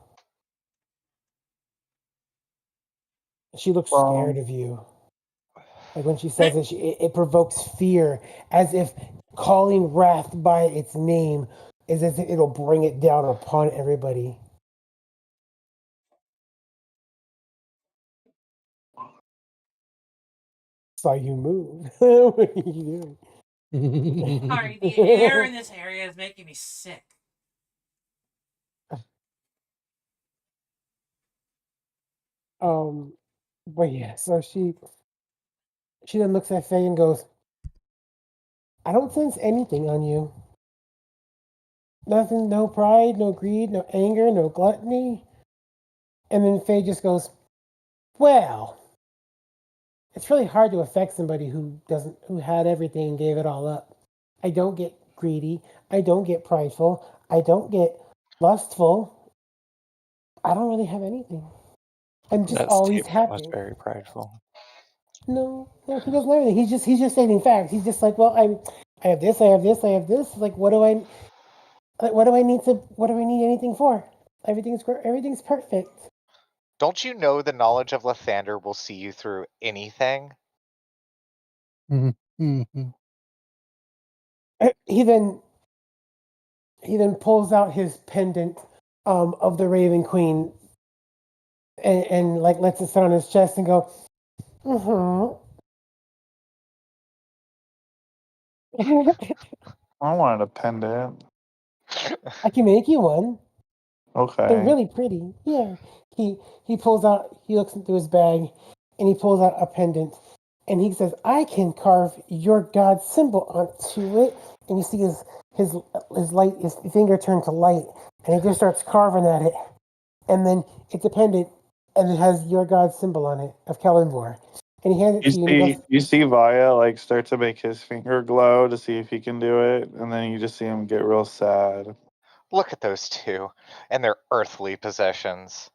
She looks scared of you. Like when she says it, it provokes fear, as if calling wrath by its name is as if it'll bring it down upon everybody. Saw you move. What are you doing? Sorry, the air in this area is making me sick. But yeah, so she then looks at Faye and goes, "I don't sense anything on you. Nothing, no pride, no greed, no anger, no gluttony." And then Faye just goes, "Well, it's really hard to affect somebody who had everything and gave it all up. I don't get greedy. I don't get prideful. I don't get lustful. I don't really have anything. I'm just That always statement was happy." very prideful. No, he doesn't have anything. He's just stating facts. He's just like, "Well, I have this, I have this, I have this. Like, what do I need anything for? Everything's perfect." Don't you know the knowledge of Lathander will see you through anything? He then pulls out his pendant of the Raven Queen, and like lets it sit on his chest and go, "Mm-hmm." I wanted a pendant. "I can make you one. They're Okay. really pretty." Yeah. He looks into his bag, and he pulls out a pendant, and he says, "I can carve your god symbol onto it." And you see his finger turn to light, and he just starts carving at it, and then it's a pendant, and it has your god symbol on it of Kalimvor. And he hands it You to you, and he goes, you see Vaya like start to make his finger glow to see if he can do it, and then you just see him get real sad. Look at those two and their earthly possessions.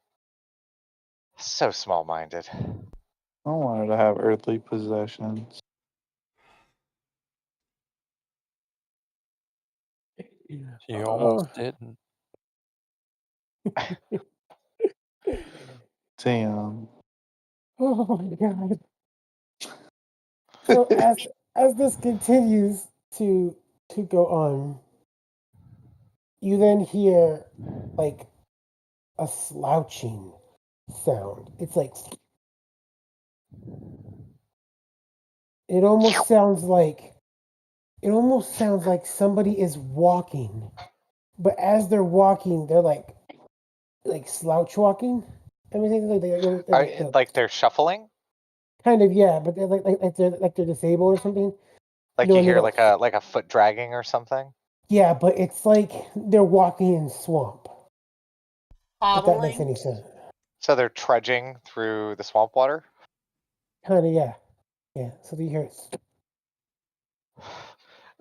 So small-minded. I wanted to have earthly possessions. You almost didn't. Damn. Oh my god. So as this continues to go on, you then hear like a slouching sound. It's like it almost sounds like somebody is walking, but as they're walking, they're like slouch walking. Everything Like they're shuffling? kind of, yeah, but they're like they're disabled or something. Like No, you and they hear don't- like a foot dragging or something? Yeah, but it's like they're walking in swamp. If that makes Hobbling? any sense. So they're trudging through the swamp water? Kind of, yeah. Yeah. So you hear it.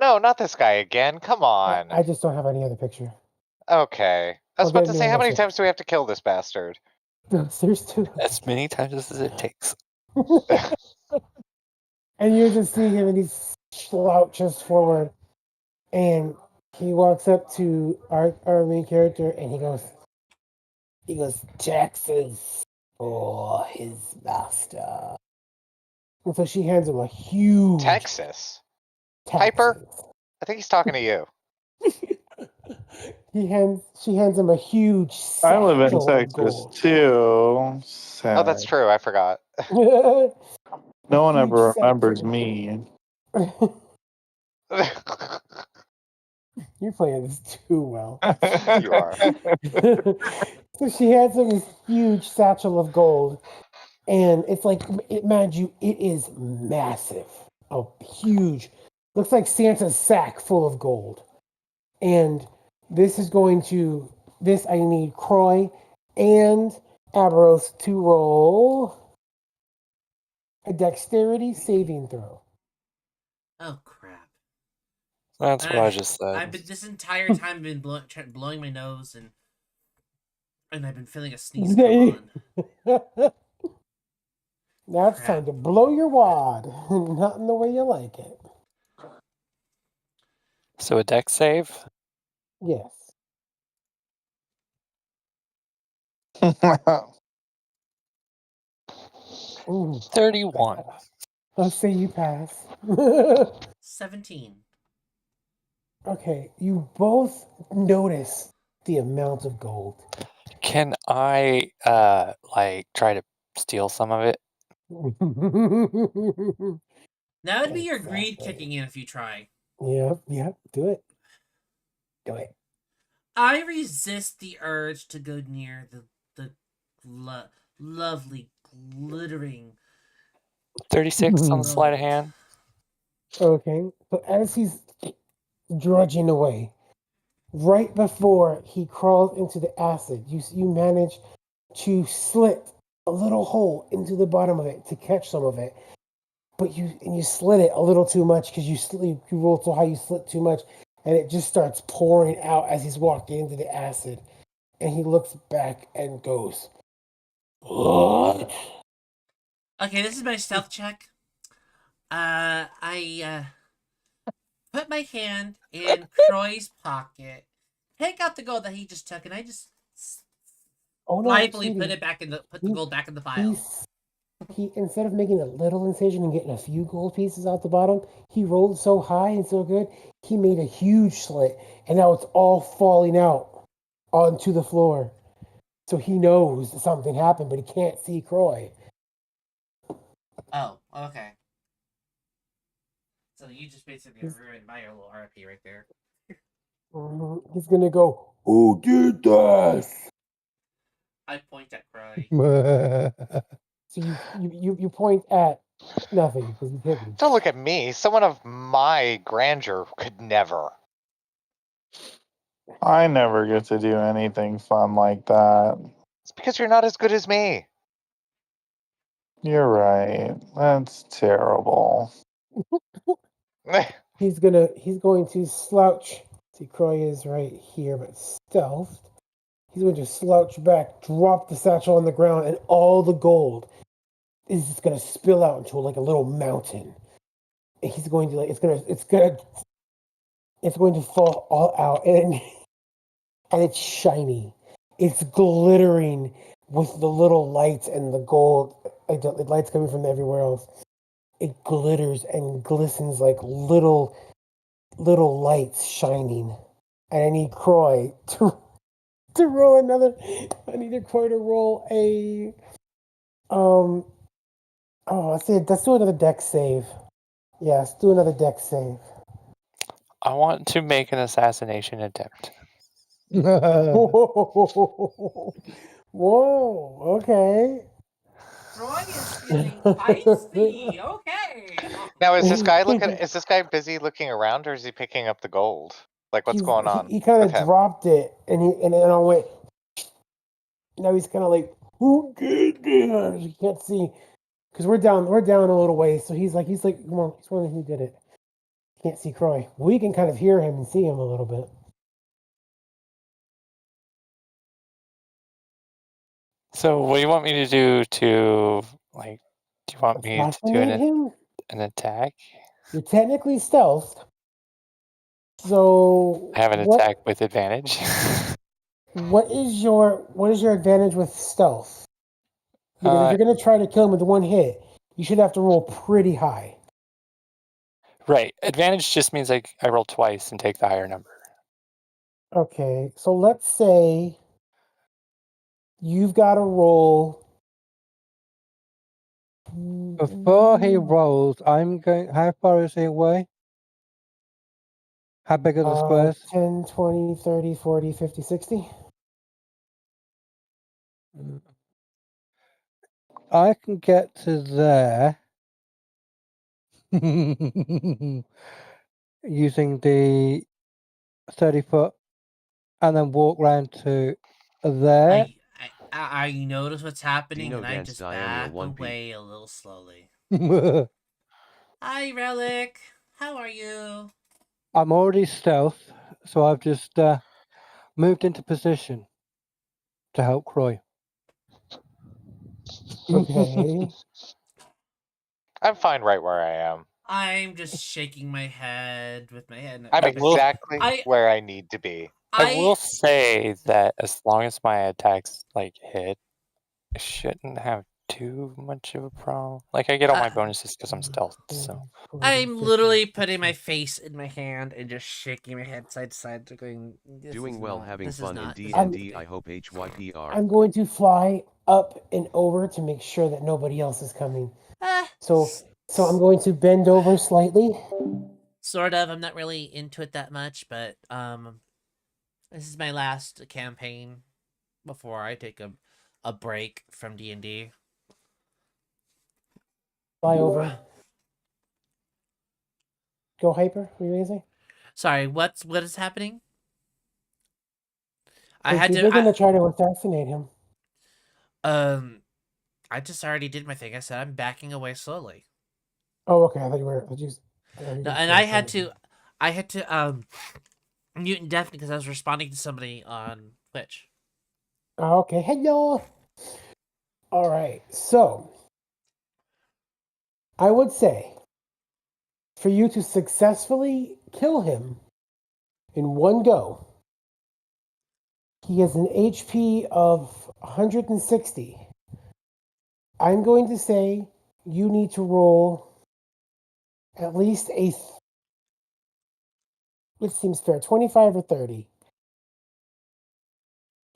No, not this guy again. Come on. I just don't have any other picture. Okay. I was I'll about get to a new say, how one many next times do we have to kill this bastard? No, there's two. As many times as it takes. And you just see him and he slouches forward and he walks up to our main character and he goes, Texas for his master. And so she hands him a huge Texas? Texas. Piper? I think he's talking to you. She hands him a huge I live in satchel of Texas gold. too. Sad. Oh, that's true. I forgot. No one Huge ever remembers satchel. me. You're playing this too well. You are. So she hands him this huge satchel of gold, and it's like, mind you, it is massive, huge. Looks like Santa's sack full of gold. And this I need Croy and Aberos to roll a dexterity saving throw. Oh crap! That's what I just said. I've been this entire time been blowing my nose and I've been feeling a sneeze come on. Now it's Crap. time to blow your wad, not in the way you like it. So a deck save? Yes. Ooh, 31. let's say you pass. 17. Okay, you both notice the amount of gold. Can I try to steal some of it? That would be your greed Exactly. kicking in if you try. Yep, do it. Do it. I resist the urge to go near the lovely glittering 36 on the gold. sleight of hand. Okay, so as he's drudging away, right before he crawls into the acid, you manage to slit a little hole into the bottom of it to catch some of it. But you slit it a little too much because you rolled so high, you slit too much, and it just starts pouring out as he's walking into the acid. And he looks back and goes, "What?" Okay, this is my stealth check. I put my hand in Croy's pocket, take out the gold that he just took, and I just Oh no, lightly sweetie. put the gold back in the file. He instead of making a little incision and getting a few gold pieces out the bottom, he rolled so high and so good, he made a huge slit, and now it's all falling out onto the floor. So he knows something happened, but he can't see Croy. Oh, okay. So you just basically ruined my little RP right there. He's gonna go, "Who did this?" I point at Croy. So you point at nothing because he's hidden. Don't look at me. Someone of my grandeur could never. I never get to do anything fun like that. It's because you're not as good as me. You're right. That's terrible. He's going to slouch. See, Croy is right here, but stealthed. He's going to slouch back, drop the satchel on the ground, and all the gold is just going to spill out into like a little mountain. And he's going to it's gonna It's going to fall all out, and it's shiny. It's glittering with the little lights and the gold, like the lights coming from everywhere else. It glitters and glistens like little lights shining. And I need Croy to roll another. I need Croy to roll a let's do another dex save. Yeah, let's do another dex save. I want to make an assassination attempt. Whoa, okay. Troy is feeling feisty. Okay. Now, is this guy busy looking around, or is he picking up the gold? Like, what's going on? He kind with of him? dropped it, and then I went. Now he's kind of like, he can't see because we're down a little ways. So he's like, come on, he's wondering who did it. Can't see Croy. We can kind of hear him and see him a little bit. So, what do you want me to do to, like, do you want me to do Assassinate him? an attack? You're technically stealthed. So I have an attack with advantage. What is your advantage with stealth? Because if you're gonna try to kill him with one hit, you should have to roll pretty high. Right. Advantage just means like I roll twice and take the higher number. Okay, so let's say you've got to roll. Before he rolls, I'm going. How far is he away? How big are the squares? 10, 20, 30, 40, 50, 60. I can get to there using the 30-foot and then walk round to there. I notice what's happening, Dino and I dance just diameter back 1p. away a little slowly. Hi, Relic. How are you? I'm already stealth, so I've just moved into position to help Croy. Okay. I'm fine right where I am. I'm just shaking my head with my head. I'm exactly where I need to be. I will say that as long as my attacks like hit, I shouldn't have too much of a problem. Like I get all my bonuses because I'm stealth. So I'm literally putting my face in my hand and just shaking my head side to side, going. Doing well, having fun in DND. I hope HYPR. I'm going to fly up and over to make sure that nobody else is coming. So I'm going to bend over slightly. Sort of. I'm not really into it that much, but this is my last campaign before I take a break from D&D. Fly over. Go hyper. What are you saying? Sorry, what is happening? They're gonna try to assassinate him. I just already did my thing. I said I'm backing away slowly. Oh, okay. I thought you were. No, and I had to mute and deafen because I was responding to somebody on Twitch. Okay, hello. All right, so I would say for you to successfully kill him in one go, he has an HP of 160. I'm going to say you need to roll at least it seems fair, 25 or 30.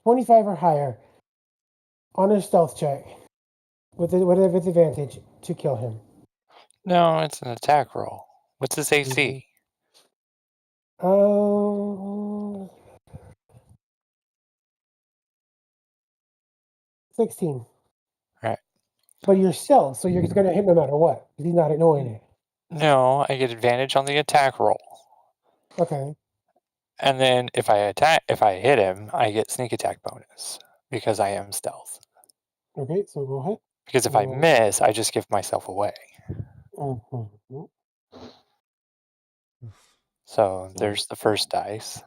25 or higher on a stealth check with advantage to kill him. no, it's an attack roll. What's his AC? 16. Right. But you're stealth, so you're just gonna hit no matter what. He's not ignoring it. No, I get advantage on the attack roll. Okay. And then if I hit him, I get sneak attack bonus because I am stealth. Okay, so go ahead. Because if I miss, I just give myself away. Mm-hmm. So there's the first dice.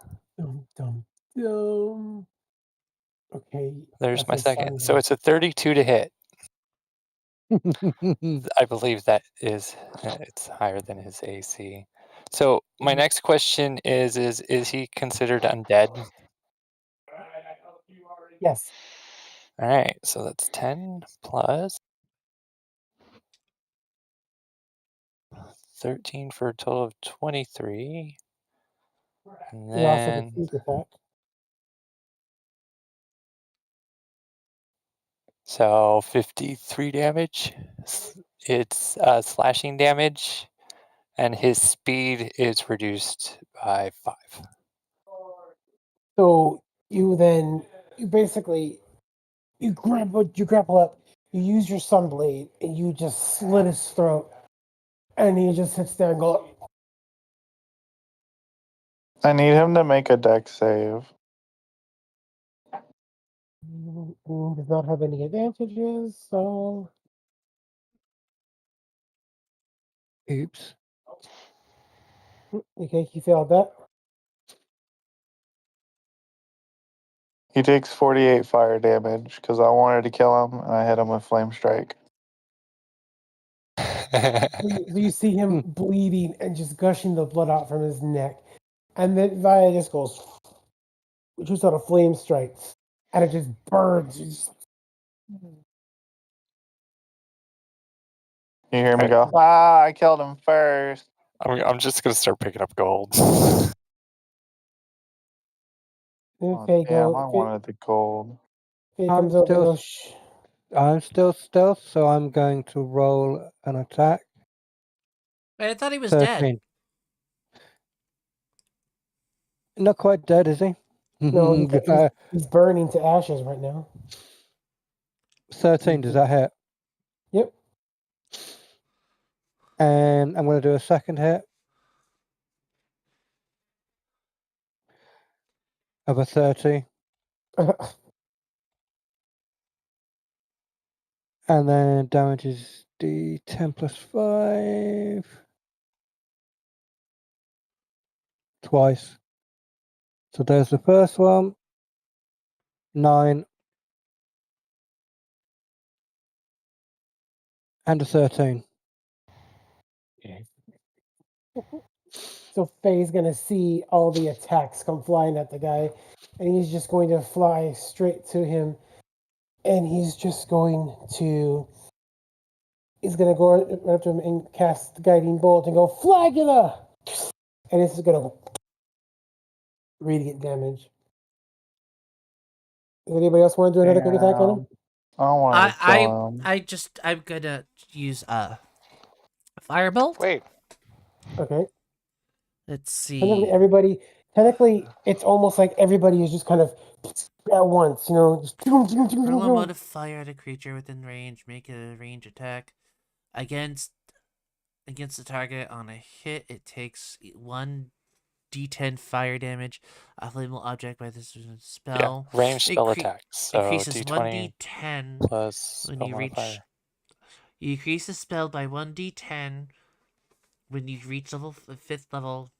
Okay. There's my second. So it's a 32 to hit. I believe that is it's higher than his AC. So my next question is he considered undead? Yes. All right, so that's 10 plus 13 for a total of 23. And He also can then sneak attack. so 53 damage. It's slashing damage, and his speed is reduced by 5. So you basically grapple up, you use your sunblade, and you just slit his throat, and he just sits there and goes. I need him to make a dex save. Does not have any advantages, so Oops. okay, he failed that. He takes 48 fire damage because I wanted to kill him and I hit him with flame strike. So you see him bleeding and just gushing the blood out from his neck, and then Via just goes, shoots out a flame strike, and it just burns. You hear me go, I killed him first. I'm just gonna start picking up gold. Oh, damn, I wanted the gold. Faye comes over and goes, shh. I'm still stealth, so I'm going to roll an attack. Wait, I thought he was 13. dead. Not quite dead, is he? No, he's burning to ashes right now. 13, does that hit? Yep. And I'm going to do a second hit of a 30. And then damage is D10 plus 5. Twice. So there's the first one. 9. And a 13. So Faye's gonna see all the attacks come flying at the guy, and he's just going to fly straight to him, and he's gonna go right up to him and cast the guiding bolt and go Flagula, and it's gonna radiant damage. Does anybody else want to do another quick attack on him? I want to kill him. I'm gonna use firebolt. Wait. Let's Okay. see. Technically, it's almost like everybody is just kind of at once, just Hurl a mode of fire at a creature within range. Make a range attack against the target. On a hit, it takes 1d10 fire damage. A flammable object by this spell. Yeah, range spell attacks. So increases D20 1d10 plus when spell you modifier. reach. You increase the spell by 1d10 when you reach level 5th level.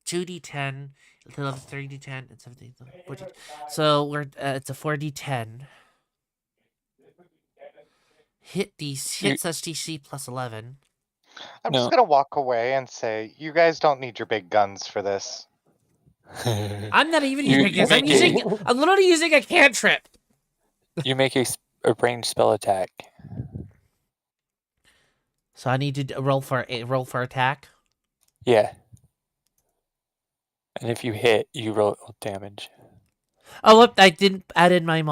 2d10 until level 3d10 and 17. 14. So it's a 4d10. Hit such DC plus 11. I'm just gonna walk away and say, you guys don't need your big guns for this. I'm not even using this. I'm literally using a cantrip. You make a range spell attack. So I need to roll for attack. Yeah. And if you hit, you roll damage. Oh, whoop, I didn't add in my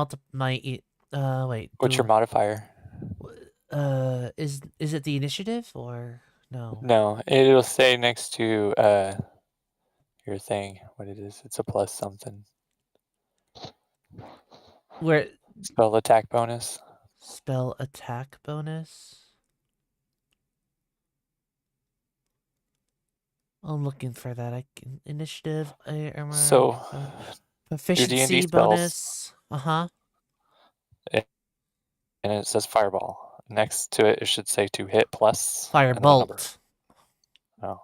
wait. What's your modifier? Is it the initiative or no? No, it'll say next to your thing what it is. It's a plus something. Where spell attack bonus. Spell attack bonus. I'm looking for that. Initiative. So proficiency bonus. And it says fireball. Next to it, it should say to hit plus firebolt. Oh.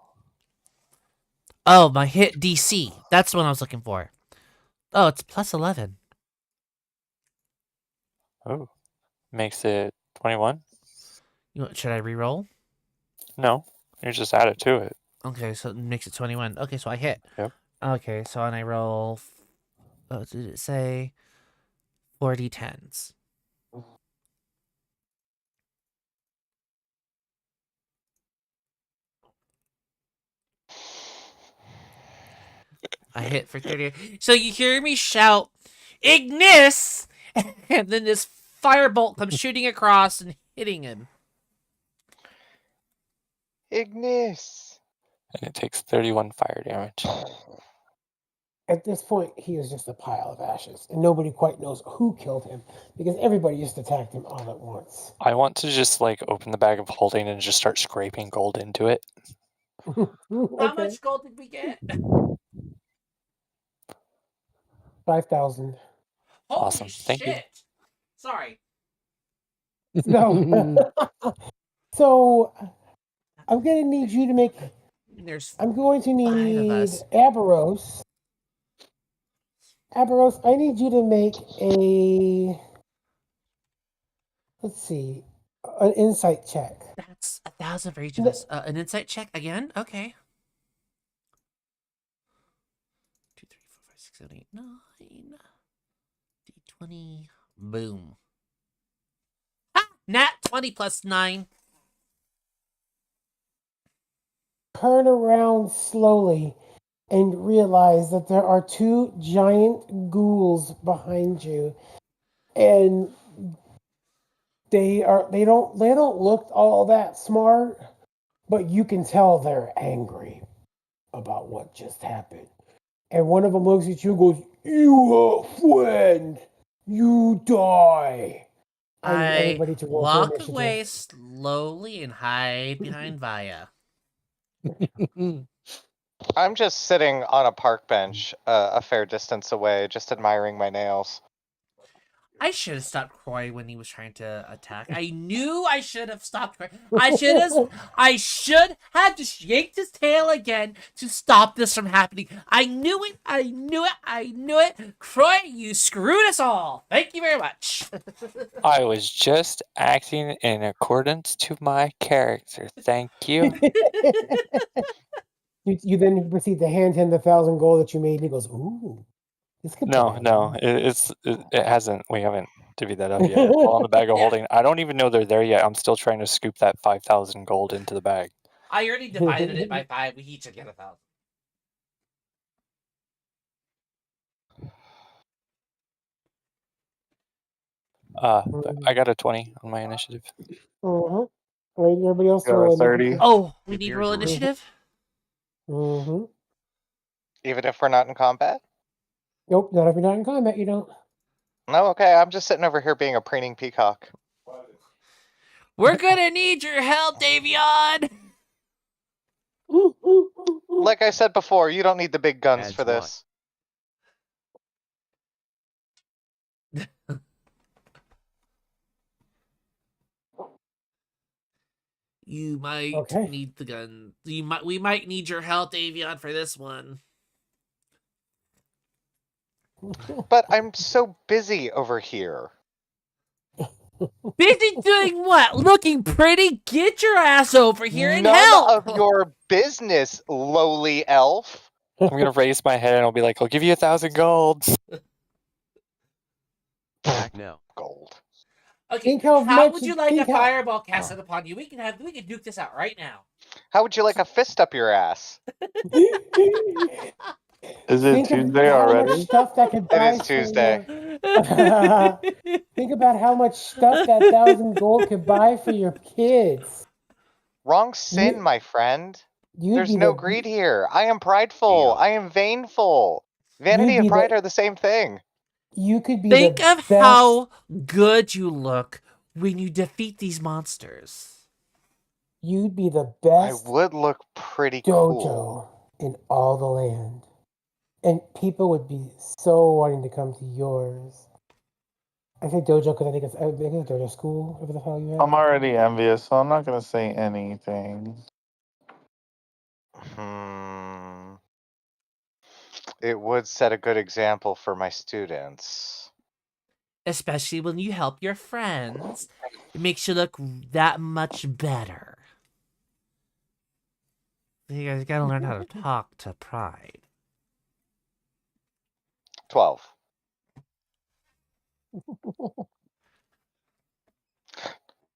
Oh, my hit DC. That's the one I was looking for. Oh, it's plus 11. Oh, makes it 21. Should I re-roll? No, you just add it to it. Okay, so it makes it 21. Okay, so I hit. Yep. Okay, so and I roll. Oh, did it say 40 10s? I hit for 30. So you hear me shout, Ignis! And then this firebolt comes shooting across and hitting him. Ignis. And it takes 31 fire damage. At this point, he is just a pile of ashes, and nobody quite knows who killed him because everybody just attacked him all at once. I want to just like open the bag of holding and just start scraping gold into it. How Okay. much gold did we get? 5,000. Holy Awesome. shit! Thank you. Sorry. No. So I'm gonna need you to make. There's I'm going to 5 of need us. Aberos. Aberos, I need you to make a. Let's see, an insight check. That's 1,000 for each of No. us. An insight check again? Okay. 2, 3, 4, 5, 6, 7, 8, 9. D20. Boom. Ah! Nat 20 plus 9. Turn around slowly and realize that there are 2 giant ghouls behind you, and they don't look all that smart, but you can tell they're angry about what just happened. And one of them looks at you and goes, "You friend, you die." I need I everybody to roll for walk initiative. away slowly and hide behind Vaya. I'm just sitting on a park bench a fair distance away, just admiring my nails. I should have stopped Croy when he was trying to attack. I knew I should have stopped Croy. I should have just yanked his tail again to stop this from happening. I knew it. I knew it. Croy, you screwed us all. Thank you very much. I was just acting in accordance to my character. Thank you. You then proceed to hand him the 1,000 gold that you made, and he goes, "Ooh, this could No, pay no, off." it hasn't. We haven't divvied that up yet. It's all in the bag of Yeah. holding. I don't even know they're there yet. I'm still trying to scoop that 5,000 gold into the bag. I already divided it by 5. We each get 1,000. But I got a 20 on my initiative. Right, everybody else Got a roll 30. initiative. Oh, we need Here roll you go. initiative? Even if we're not in combat? Nope, not if you're not in combat, you don't. No, okay, I'm just sitting over here being a preening peacock. We're gonna need your help, Davion! Like I said before, you don't need the big guns Adds for what? this. You might Okay. need the gun. We might need your help, Davion, for this one. But I'm so busy over here. Busy doing what? Looking pretty? Get your ass over here and None help! of your business, lowly elf. I'm gonna raise my head and I'll be like, "I'll give you 1,000 gold." Back now. Gold. Okay, Think how how much- would you like a think how- fireball casted upon you? We can duke this out right now. How would you like a fist up your ass? Is it Think of Tuesday how much already? stuff that could buy is for Tuesday. Think about how much stuff that 1,000 gold could buy for your kids. Wrong sin, You- my friend. You'd There's be no the greed here. I am prideful. Yeah. I am vainful. Vanity You'd and be pride the- are the same thing. you could be Think the of best. how good you look when you defeat these monsters. You'd be the I best would look pretty dojo cool. in all the land, and people would be so wanting to come to yours. I say dojo because I think it's dojo school, whatever the hell you have. I'm already envious, so I'm not gonna say anything. It would set a good example for my students. Especially when you help your friends. It makes you look that much better. You guys gotta learn how to talk to Pride. 12.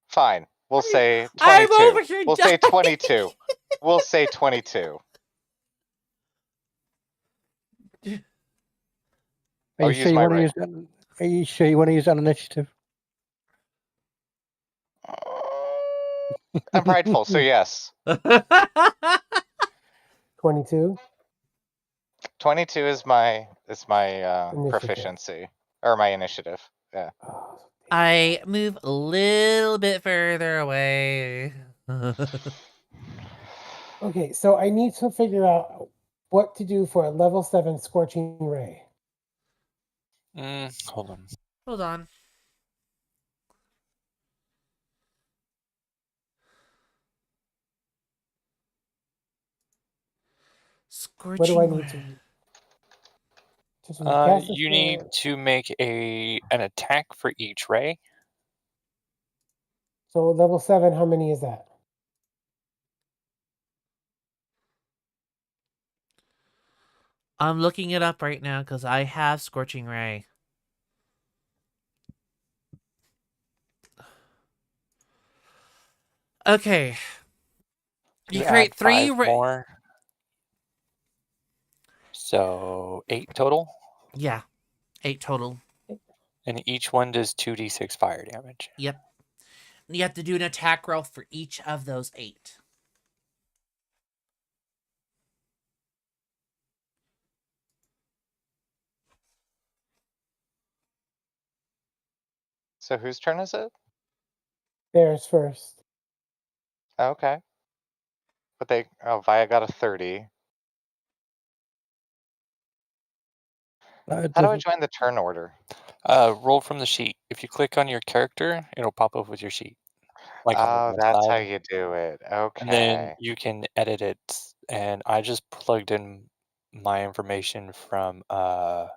Fine. We'll say 22. I'm over here We'll say 22. We'll say 22. Are you sure you want to use that? Are you sure you want to use that initiative? I'm prideful, so yes. 22. 22 is my Initiative. proficiency or my initiative. Yeah. I move a little bit further away. Okay, so I need to figure out what to do for a level 7 Scorching Ray. Hold on. Hold on. Scorching What do I need Ray. to You need to make an attack for each ray. So level 7, how many is that? I'm looking it up right now because I have Scorching Ray. Okay. You create add 3 more. So 8 total? Yeah. 8 total. And each one does 2d6 fire damage. Yep. You have to do an attack roll for each of those 8. So whose turn is it? Theirs first. Okay. But Via got a 30. How do I join the turn order? Roll from the sheet. If you click on your character, it'll pop up with your sheet. Like oh, that's how you do it. Okay. And then you can edit it. And I just plugged in my information from I'll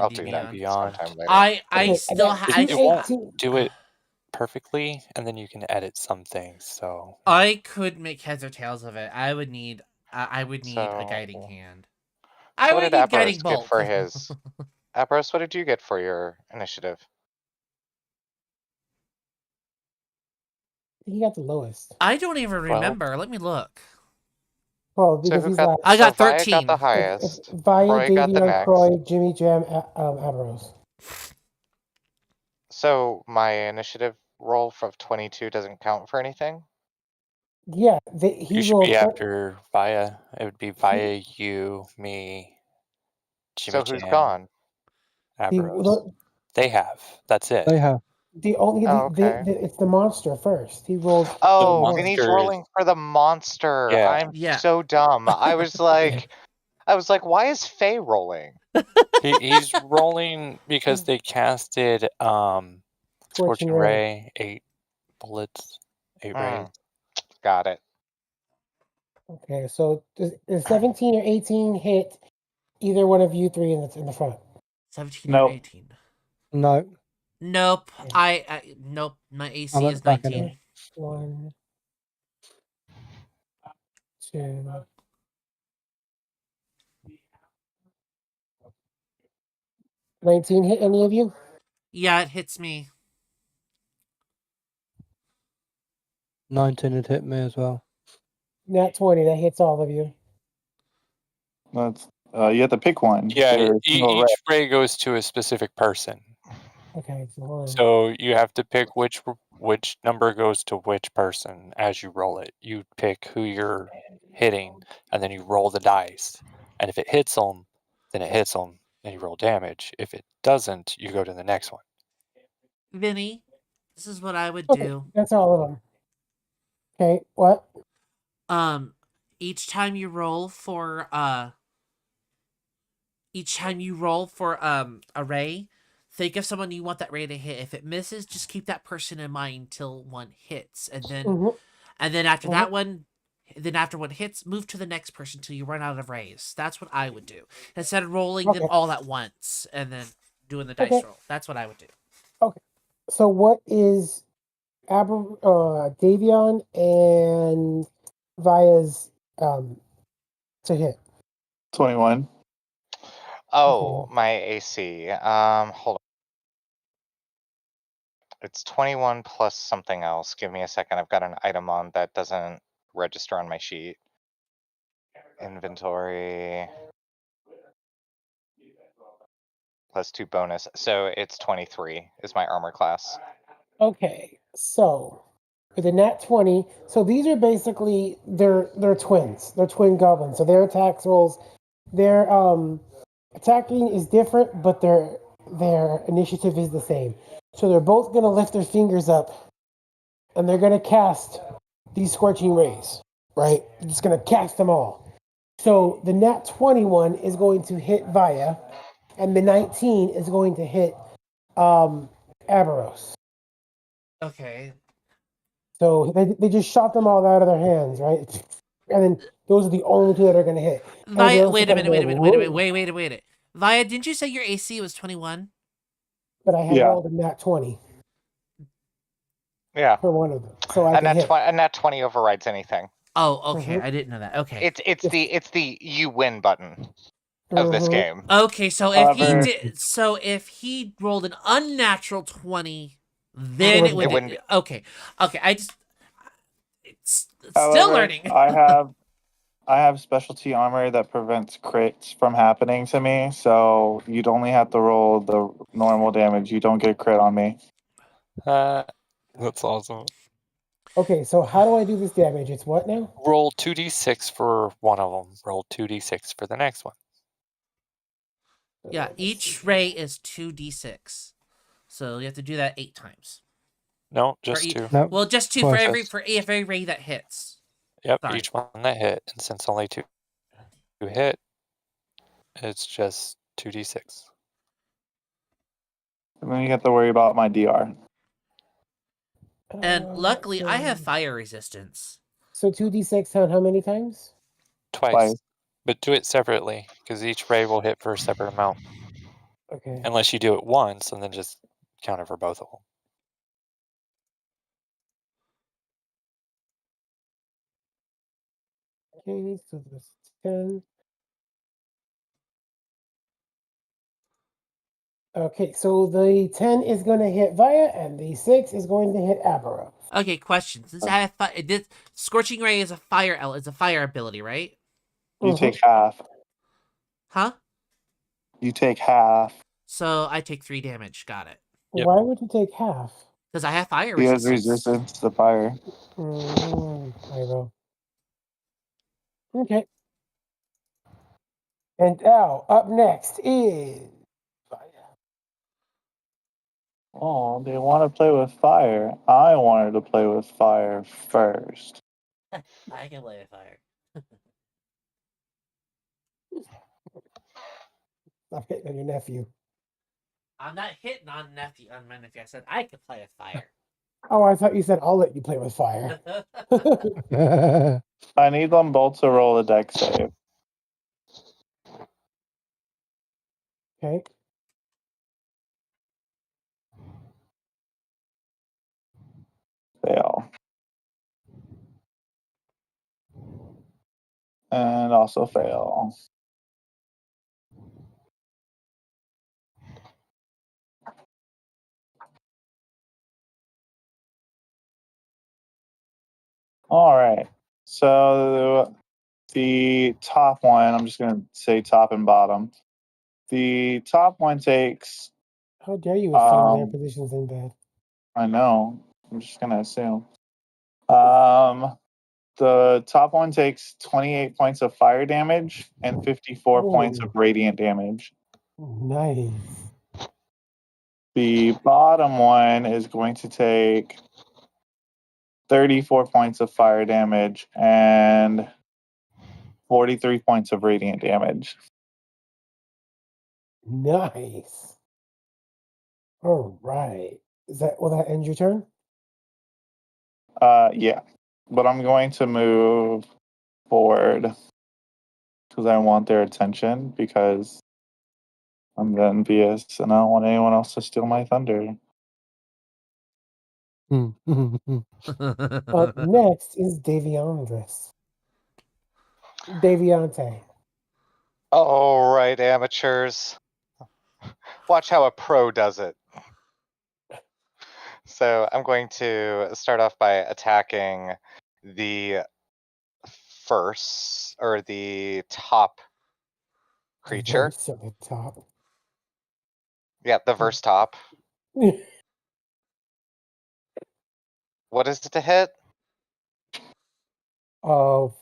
do that Beyond. sometime later. I still it won't do it perfectly, and then you can edit some things. So I could make heads or tails of it. I would need a guiding hand. So what did need Aperos guiding get bolt for his? Aperos, what did you get for your initiative? He got the lowest. I don't even remember. Let me look. Well, because he's last. I got Via 13. got the highest. Via, Croy got the Davion, next. Croy, Jimmy Jam, Aberos. So my initiative roll from 22 doesn't count for anything? Yeah, you should be after Via. It would be Via, you, me, Jimmy So who's Jam, gone? Aberos. They have. That's it. They have. It's the monster first. He rolls. Oh, then he's rolling for the monster. Yeah. I'm so dumb. I was like, why is Faye rolling? He's rolling because they casted Scorching Ray, 8 bullets, 8 rays. Got it. Okay, so does 17 or 18 hit either one of you three in the front? 17 or 18. No. Nope. Nope. My AC is 19. 1, 2. $19 hit any of you? Yeah, it hits me. 19 had hit me as well. Nat 20, that hits all of you. That's you have to pick one. Yeah, each ray goes to a specific person. Okay, so you have to pick which number goes to which person as you roll it. You pick who you're hitting, and then you roll the dice. And if it hits them, then it hits them, and you roll damage. If it doesn't, you go to the next one. Vinny, this is what I would do. That's all of them. Okay, what? Each time you roll for a ray, think of someone you want that ray to hit. If it misses, just keep that person in mind till one hits, and then after that one, then after one hits, move to the next person till you run out of rays. That's what I would do instead of rolling them all at once and then doing the dice roll. That's what I would do. Okay, so what is Davion and Via's to hit. 21. Oh, my AC. Hold on. It's 21 plus something else. Give me a second. I've got an item on that doesn't register on my sheet. Inventory. Plus 2 bonus. So it's 23 is my armor class. Okay, so with a nat 20, so these are basically they're twins. They're twin goblins. So their attacks rolls, their attacking is different, but their initiative is the same. So they're both gonna lift their fingers up, and they're gonna cast these scorching rays. Right? They're just gonna cast them all. So the nat 21 is going to hit Vaya, and the 19 is going to hit Aberos. Okay. So they just shot them all out of their hands, right? And then those are the only two that are going to hit. Via, Wait a minute. Via, didn't you say your AC was 21? But I had rolled a nat 20. Yeah. For one of them, so I can hit. A nat 20 overrides anything. Oh, okay. I didn't know that. Okay. It's the you win button of this game. Okay, so if he rolled an unnatural 20, then it would. Okay. I just it's still learning. I have specialty armor that prevents crits from happening to me, so you'd only have to roll the normal damage. You don't get crit on me. That's awesome. Okay, so how do I do this damage? It's what now? Roll 2d6 for one of them. Roll 2d6 for the next one. Yeah, each ray is 2d6. So you have to do that 8 times. No, just 2. Well, just 2 for every ray that hits. Yep, each one that hit. And since only 2 hit, it's just 2d6. And then you have to worry about my DR. And luckily, I have fire resistance. So 2d6 how many times? Twice. But do it separately, because each ray will hit for a separate amount. Okay. Unless you do it once, and then just count it for both of them. Okay, so that's 10. Okay, so the 10 is going to hit Vaya, and the 6 is going to hit Abera. Okay, question. Since I have this Scorching Ray is a fire ability, right? You take half. Huh? You take half. So I take 3 damage. Got it. Yep. Why would you take half? Because I have fire resistance. resistance. He has resistance to fire. I know. Okay. And now, up next is... Oh, they want to play with fire. I wanted to play with fire first. I can play with fire. Stop hitting on your nephew. I'm not hitting on my nephew. I said I could play with fire. Oh, I thought you said I'll let you play with fire. I need them both to roll a dex save. Okay. Fail. And also fail. All right. So the top one, I'm just going to say top and bottom. The top one takes... How dare you assume their positions in bed? I know. I'm just going to assume. The top one takes 28 points of fire damage and 54 points of radiant damage. Nice. The bottom one is going to take 34 points of fire damage and 43 points of radiant damage. Nice. All right. Will that end your turn? Yeah. But I'm going to move forward because I want their attention because I'm envious and I don't want anyone else to steal my thunder. Up next is Daviandris. Deviante. All right, amateurs. Watch how a pro does it. So I'm going to start off by attacking the first, or the top creature. Verse at the top. Yeah, the verse top. What is it to hit? Of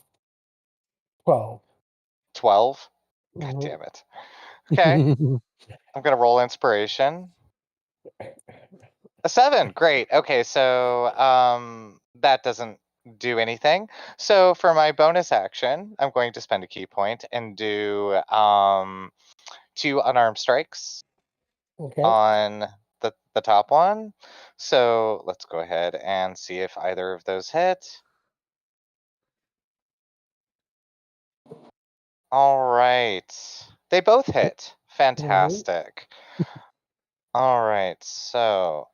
12. 12? God Mhm. damn it. Okay, I'm gonna roll inspiration. A 7, great. Okay, so that doesn't do anything. So for my bonus action, I'm going to spend a key point and do 2 unarmed strikes Okay. on the top one. So let's go ahead and see if either of those hit. All right, they both hit. Fantastic. All right, so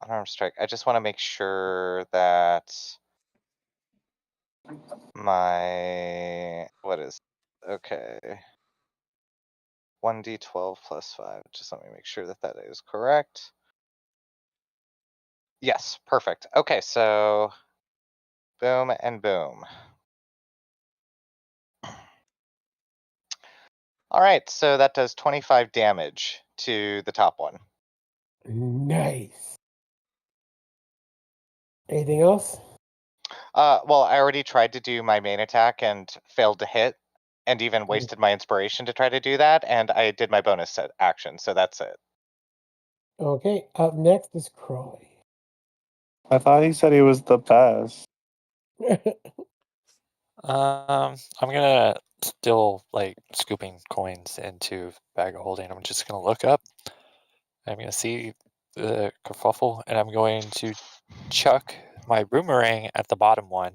unarmed strike. I just want to make sure that what is, okay. 1d12 plus 5. Just let me make sure that that is correct. Yes, perfect. Okay, so boom and boom. All right, so that does 25 damage to the top one. Nice. Anything else? Well, I already tried to do my main attack and failed to hit, and even wasted my inspiration to try to do that, and I did my bonus action, so that's it. Okay, up next is Croy. I thought he said he was the best. I'm gonna still like scooping coins into bag of holding. I'm just gonna look up. I'm gonna see the kerfuffle, and I'm going to chuck my boomerang at the bottom one.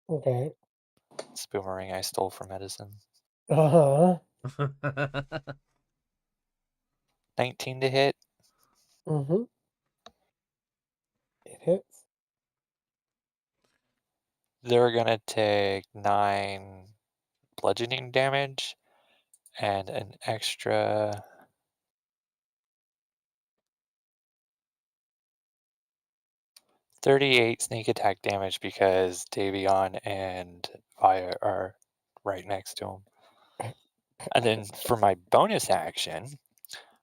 Okay. This boomerang I stole from Edison. Uh-huh. 19 to hit. Mm-hmm. It hits. They're gonna take 9 bludgeoning damage and an extra 38 sneak attack damage because Davion and Via are right next to him. And then for my bonus action,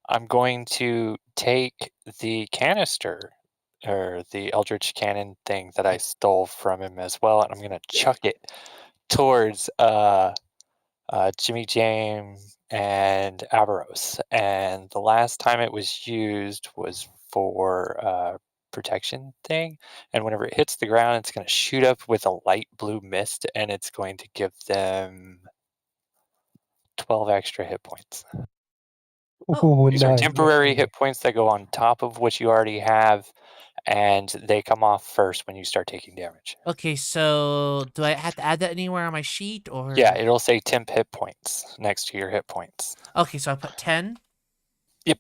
I'm going to take the canister or the Eldritch Cannon thing that I stole from him as well, and I'm going to chuck it towards Jimmy James and Avaros. And the last time it was used was for protection thing, and whenever it hits the ground, it's going to shoot up with a light blue mist, and it's going to give them 12 extra hit points. Oh, These are nice. temporary hit points that go on top of what you already have, and they come off first when you start taking damage. Okay, so do I have to add that anywhere on my sheet, or? Yeah, it'll say temp hit points next to your hit points. Okay, so I put 10? Yep.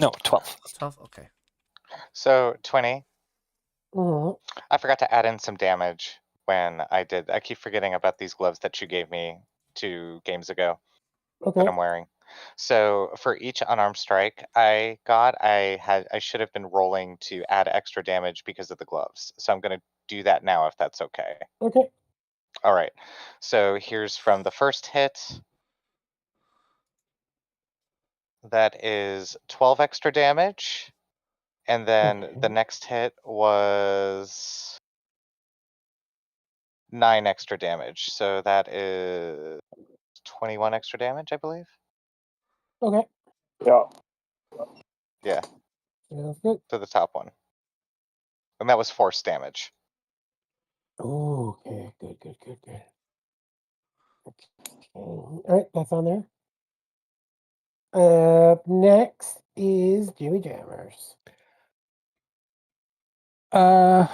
No, 12. 12? Okay. So 20. Mm-hmm. I forgot to add in some damage when I did. I keep forgetting about these gloves that you gave me 2 games ago Okay. that I'm wearing. So for each unarmed strike I should have been rolling to add extra damage because of the gloves. So I'm gonna do that now if that's okay. Okay. All right. So here's from the first hit. That is 12 extra damage. And then the Okay. next hit was 9 extra damage. So that is 21 extra damage, I believe. Okay. Yeah. Yeah, Sounds good. to the top one. And that was force damage. Oh, okay. Good. Okay. All right, that's on there. Up next is Jimmy Jammers. Yeah,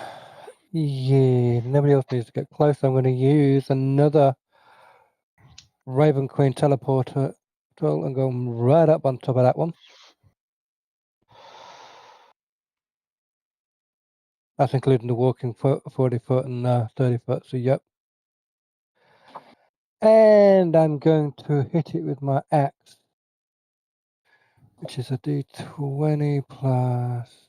nobody else needs to get close. I'm going to use another Raven Queen teleporter tool and go right up on top of that one. That's including the walking foot, 40 foot, and 30 foot. So, yep. And I'm going to hit it with my axe, which is a d20 plus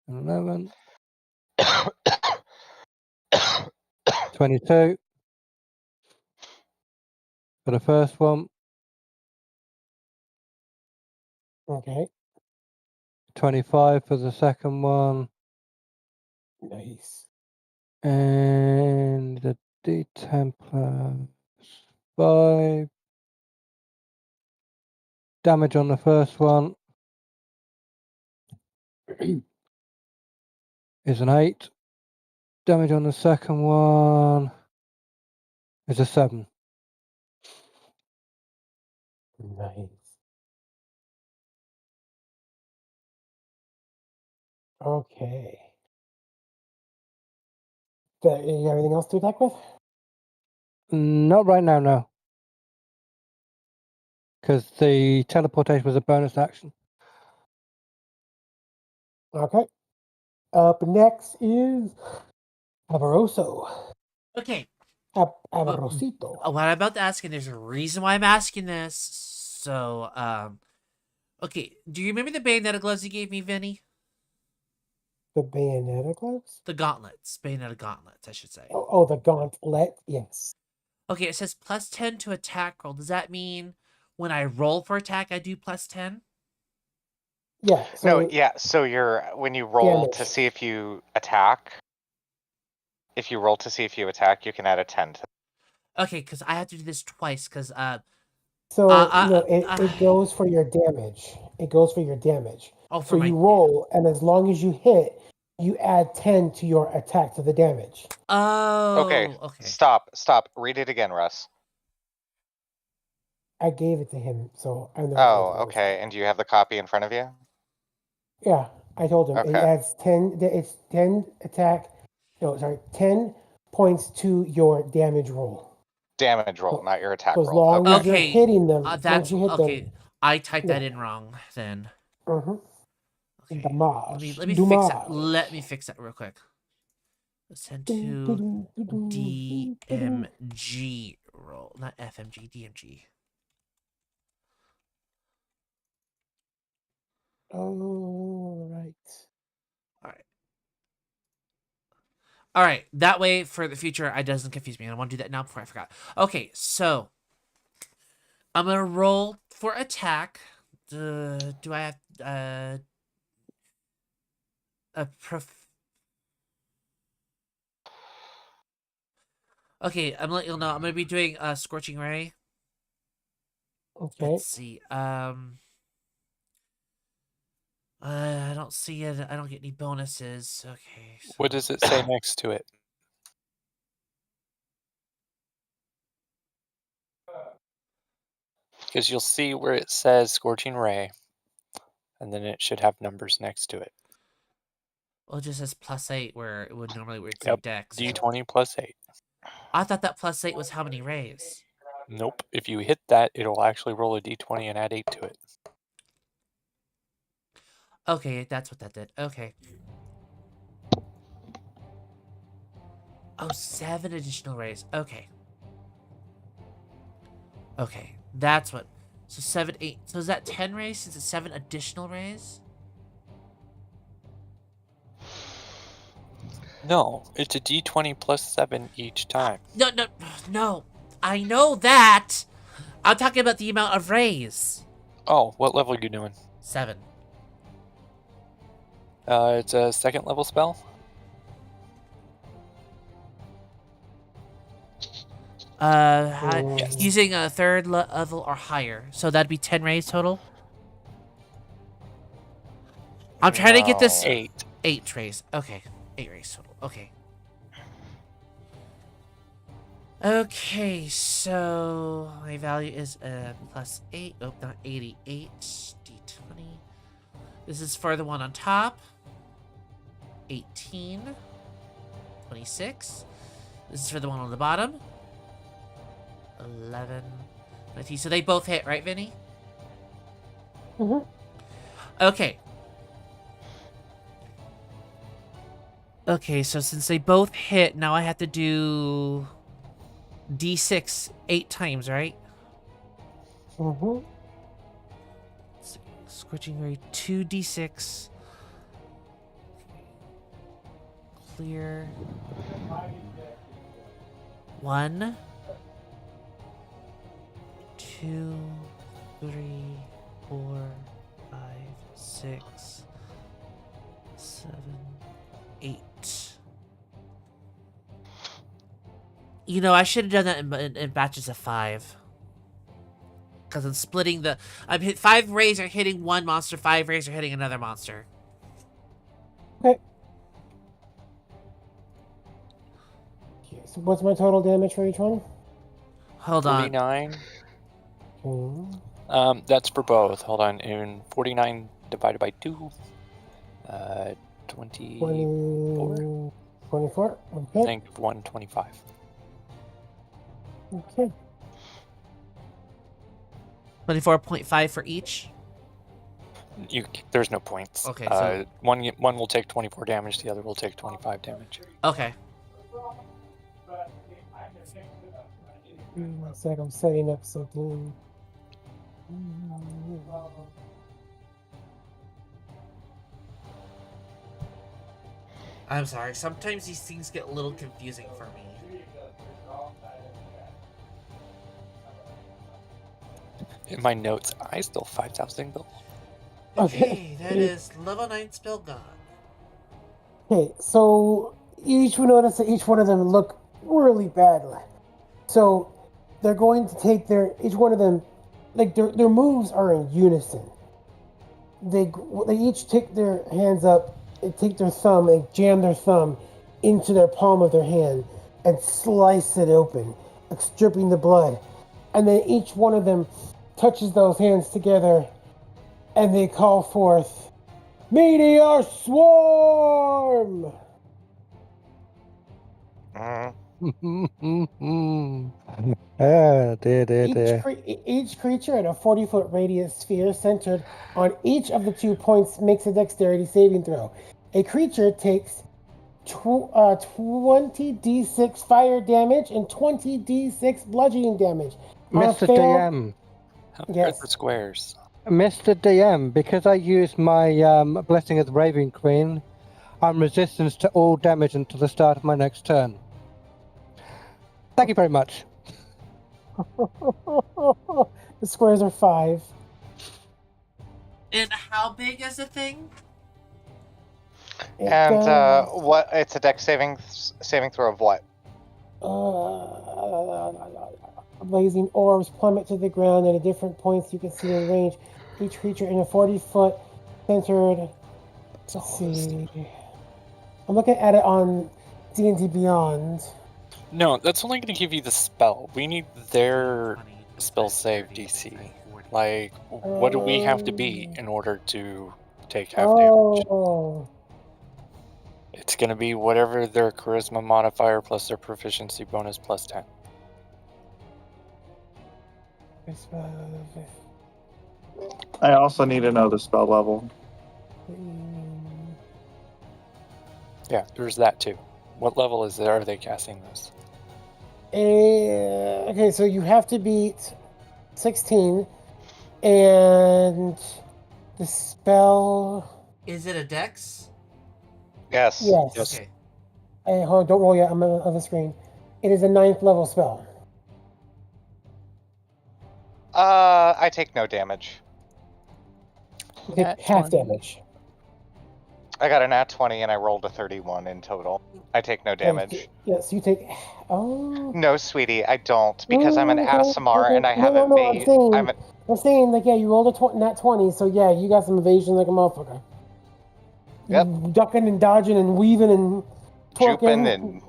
11, 22 for the first one, Okay. 25 for the second one, Nice. and the d10 plus 5. Damage on the first one is an 8. Damage on the second one is a 7. Nice. Okay. You have anything else to attack with? Not right now, no. Because the teleportation was a bonus action. Okay. Up next is Avaroso. Okay. Avarosito. What I'm about to ask, and there's a reason why I'm asking this. So, okay. Do you remember the Bayonetta gloves you gave me, Vinny? The Bayonetta gloves? The gauntlets. Bayonetta gauntlets, I should say. Oh, the gauntlet. Yes. Okay, it says plus 10 to attack roll. Does that mean when I roll for attack, I do plus 10? Yeah. No, So yeah. So when you roll to damage. see if you attack, you can add a 10 to. Okay, because I have to do this twice. Because So no, it goes for your damage. It goes for your damage. Oh, So you roll, and as long as you hit, you add 10 to your attack to the damage. Oh. Okay. Okay. Stop. Read it again, Russ. I gave it to him, so I know. Oh, okay. And do you have the copy in front of you? Yeah, I told him. Okay. It adds 10. It's 10 attack. No, sorry, 10 points to your damage roll. Damage roll, not your attack So as roll. long as you're Okay. hitting them, as long That's as you hit okay. them. I typed that Yeah. in wrong then. Mm-hmm. Okay. Damage. Let me fix that. Let me fix that real quick. Let's send to DMG roll, not FMG. DMG. All right. All right. That way, for the future, it doesn't confuse me. I want to do that now before I forgot. Okay, so I'm gonna roll for attack. Do I have a Okay, I'm gonna let you know. I'm gonna be doing Scorching Ray. Okay. Let's see. I don't see it. I don't get any bonuses. Okay. So... What does it say next to it? Because you'll see where it says Scorching Ray, and then it should have numbers next to it. Well, it just says +8 where it would normally where it's Yep. Dex. D20 plus 8. I thought that +8 was how many rays. Nope. If you hit that, it'll actually roll a D20 and add 8 to it. Okay, that's what that did. Okay. Oh, 7 additional rays. Okay. Okay, that's what. So 7, 8. So is that 10 rays since it's 7 additional rays? No, it's a D20 plus 7 each time. No. I know that. I'm talking about the amount of rays. Oh, what level are you doing? 7. It's a second level spell. Yes. Using a third level or higher. So that'd be 10 rays total. I'm trying to get this 8. 8 rays. Okay, 8 rays total. Okay. Okay, so my value is +8. Oh, not 88. D20. This is for the one on top. 18. 26. This is for the one on the bottom. 11. 19. So they both hit, right, Vinny? Mm-hmm. Okay. Okay, so since they both hit, now I have to do D6 8 times, right? Mm-hmm. Scorching Ray 2d6. Clear. 1, 2, 3, 4, 5, 6, 7, 8. You know, I should have done that in batches of 5. Because I'm splitting the... I'm hit 5 rays are hitting one monster, 5 rays are hitting another monster. Okay. So what's my total damage for each one? Hold on. 49. Okay. That's for both. Hold on. And 49 divided by 2. 24. 24. I Okay. think 125. Okay. 24.5 for each. There's no points. Okay, so... one will take 24 damage, the other will take 25 damage. Okay. One sec, I'm setting up something. I'm sorry. Sometimes these things get a little confusing for me. In my notes, I still 5,000 gold. Okay, that is level 9 spell gone. Okay, so each notice that each one of them look really bad. So they're going to take each one of them, like their moves are in unison. They each take their hands up and take their thumb and jam their thumb into their palm of their hand and slice it open, like stripping the blood. And then each one of them touches those hands together and they call forth, Meteor Swarm! Each creature in a 40-foot radius sphere centered on each of the 2 points makes a dexterity saving throw. A creature takes 20d6 fire damage and 20d6 bludgeoning damage. Mr. DM. Yes. The squares. Mr. DM, because I used my Blessing of the Raven Queen, I'm resistant to all damage until the start of my next turn. Thank you very much. The squares are 5. And how big is the thing? What? It's a dex saving throw of what? Blazing orbs plummet to the ground at different points you can see in range. Each creature in a 40-foot centered. Let's see. I'm looking at it on D&D Beyond. No, that's only going to give you the spell. We need their spell save DC. Like, what do we have to be in order to take half damage? It's going to be whatever their charisma modifier plus their proficiency bonus plus 10. I also need to know the spell level. Yeah, there's that too. What level are they casting this? Okay, so you have to beat 16, and the spell... Is it a dex? Yes. Yes. Okay. Hold on, don't roll yet, I'm on the screen. It is a 9th level spell. I take no damage. You take half damage. I got a nat 20 and I rolled a 31 in total. I take no damage. Yes, you take... Oh. No, sweetie, I don't, because I'm an ASMR and I No, haven't made... I'm saying, like, yeah, you rolled a nat 20, so yeah, you got some evasion like a motherfucker. Yep. You ducking and dodging and weaving and twerking. Jumping and...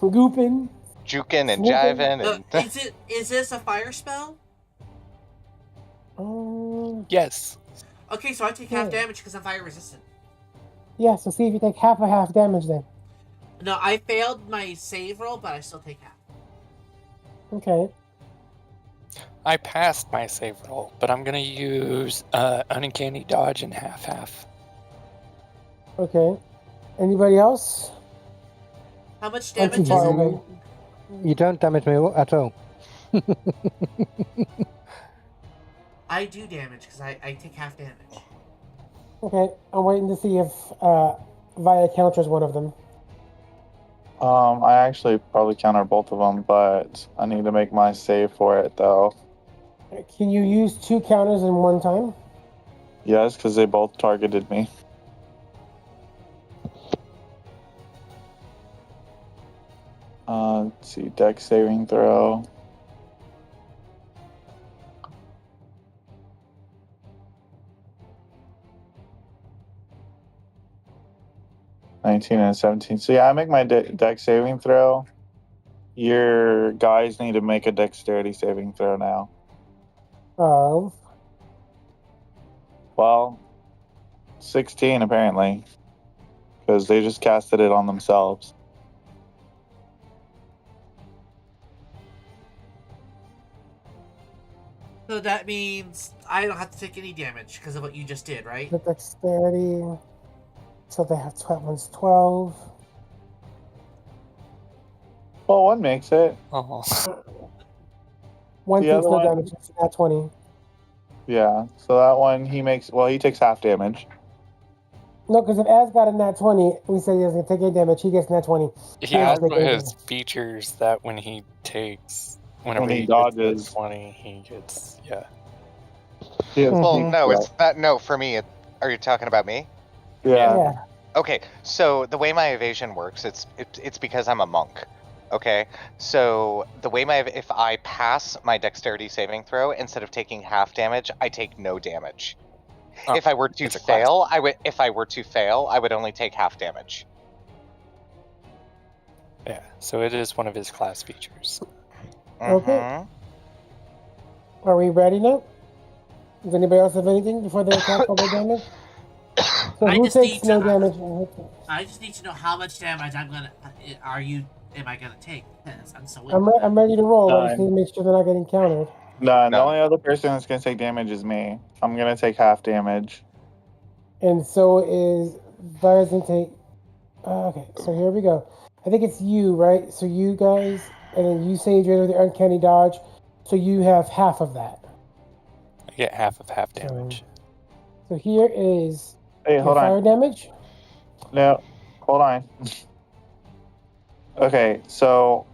Gooping. Juking and jiving and... Is this a fire spell? Yes. Okay, so I take half damage because I'm fire resistant. Yeah, so see if you take half damage then. No, I failed my save roll, but I still take half. Okay. I passed my save roll, but I'm going to use uncanny dodge and half. Okay. Anybody else? How much I'm too damage far is it? away. You don't damage me at all. I do damage because I take half damage. Okay, I'm waiting to see if Via counters one of them. I actually probably counter both of them, but I need to make my save for it though. Can you use 2 counters in one time? Yes, because they both targeted me. Let's see, dex saving throw. $19 and $17. So yeah, I make my dex saving throw. Your guys need to make a dexterity saving throw now. Of Well, 16 apparently, because they just casted it on themselves. So that means I don't have to take any damage because of what you just did, right? the dexterity. So they have 12 one's 12. Well, one makes it. Oh, One The takes other no one- damage. It's at 20. Yeah, so that one he takes half damage. No, because if Az got a nat 20, we say he doesn't take any damage. He gets nat 20. he Yeah, has take one of any his features that when he takes, whenever When he he gets to dodges. 20, he gets, yeah. Well, Mhm. no, Yeah. it's not. No, for me, are you talking about me? Yeah. Yeah. Okay, so the way my evasion works, it's because I'm a monk. Okay, so the way if I pass my dexterity saving throw, instead of taking half damage, I take no damage. Oh, if I were to it's a class. fail, I would only take half damage. Yeah, so it is one of his class features. Okay. Mhm. Are we ready now? Does anybody else have anything before they attack all their damage? So I who just takes need no to- damage? and who takes- I just need to know how much damage am I gonna take? Because I'm so weak. I'm ready to roll. I just Nine. need to make sure they're not getting countered. None. The None. only other person that's gonna take damage is me. I'm gonna take half damage. And so is Vire's gonna take. Okay, so here we go. I think it's you, right? So you guys, and then you saved your the uncanny dodge. So you have half of that. I get half of half damage. So here is Hey, your hold fire on. damage. No, hold on. Okay, so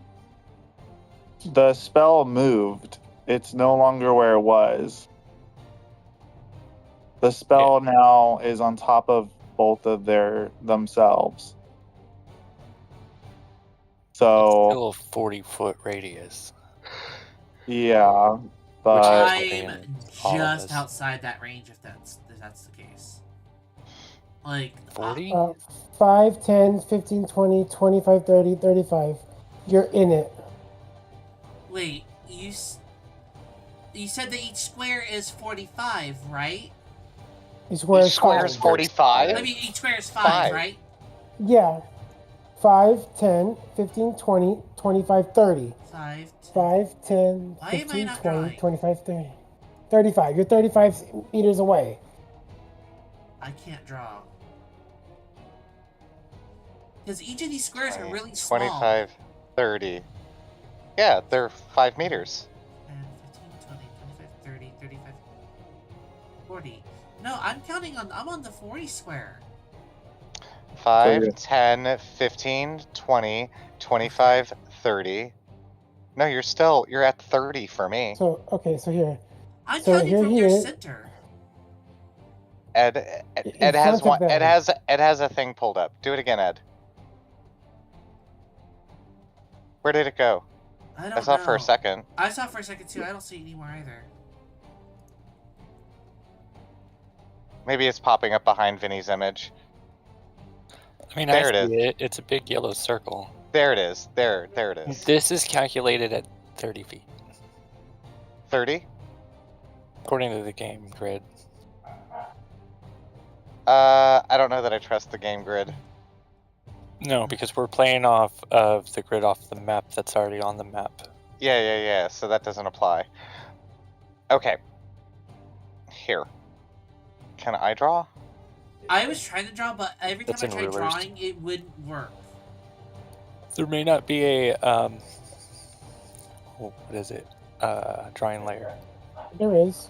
the spell moved. It's no longer where it was. The spell now is on top of both of themselves. It's So still a 40-foot radius. yeah, Which but I'm all of just us. outside that range if that's the case. Like 40? 5, 10, 15, 20, 25, 30, 35. You're in it. wait, you said that each square is 45, right? Each square Each square is five. 45. I mean, each square is 5, Five. right? Yeah. 5, 10, 15, 20, 25, 30. 5. 5, 10, Why am I 15, not 20, drawing? 25, 30. 35. You're 35 meters away. I can't draw. Because each of these squares are 20, really small. 25, 30. Yeah, they're 5 meters. 10, 15, 20, 25, 30, 35, 40. No, I'm on the 40 square. 5, you're- 10, 15, 20, 25, 30. No, you're at 30 for me. So, okay, so here. I'm So counting here from he your is. center. Ed In has front of one. them. Ed has a thing pulled up. Do it again, Ed. Where did it go? I don't I saw know. it for a second. I saw it for a second too. I don't see it anymore either. Maybe it's popping up behind Vinny's image. I mean, There I it see it. It's a big yellow circle. There it is. There it is. This is calculated at 30 feet, 30. according to the game grid. I don't know that I trust the game grid. No, because we're playing off of the grid off the map that's already on the map. Yeah. So that doesn't apply. Okay. Here. Can I draw? I was trying to draw, but every time That's I in tried rulers. drawing, it wouldn't work. There may not be a what is it? Drawing layer. There is.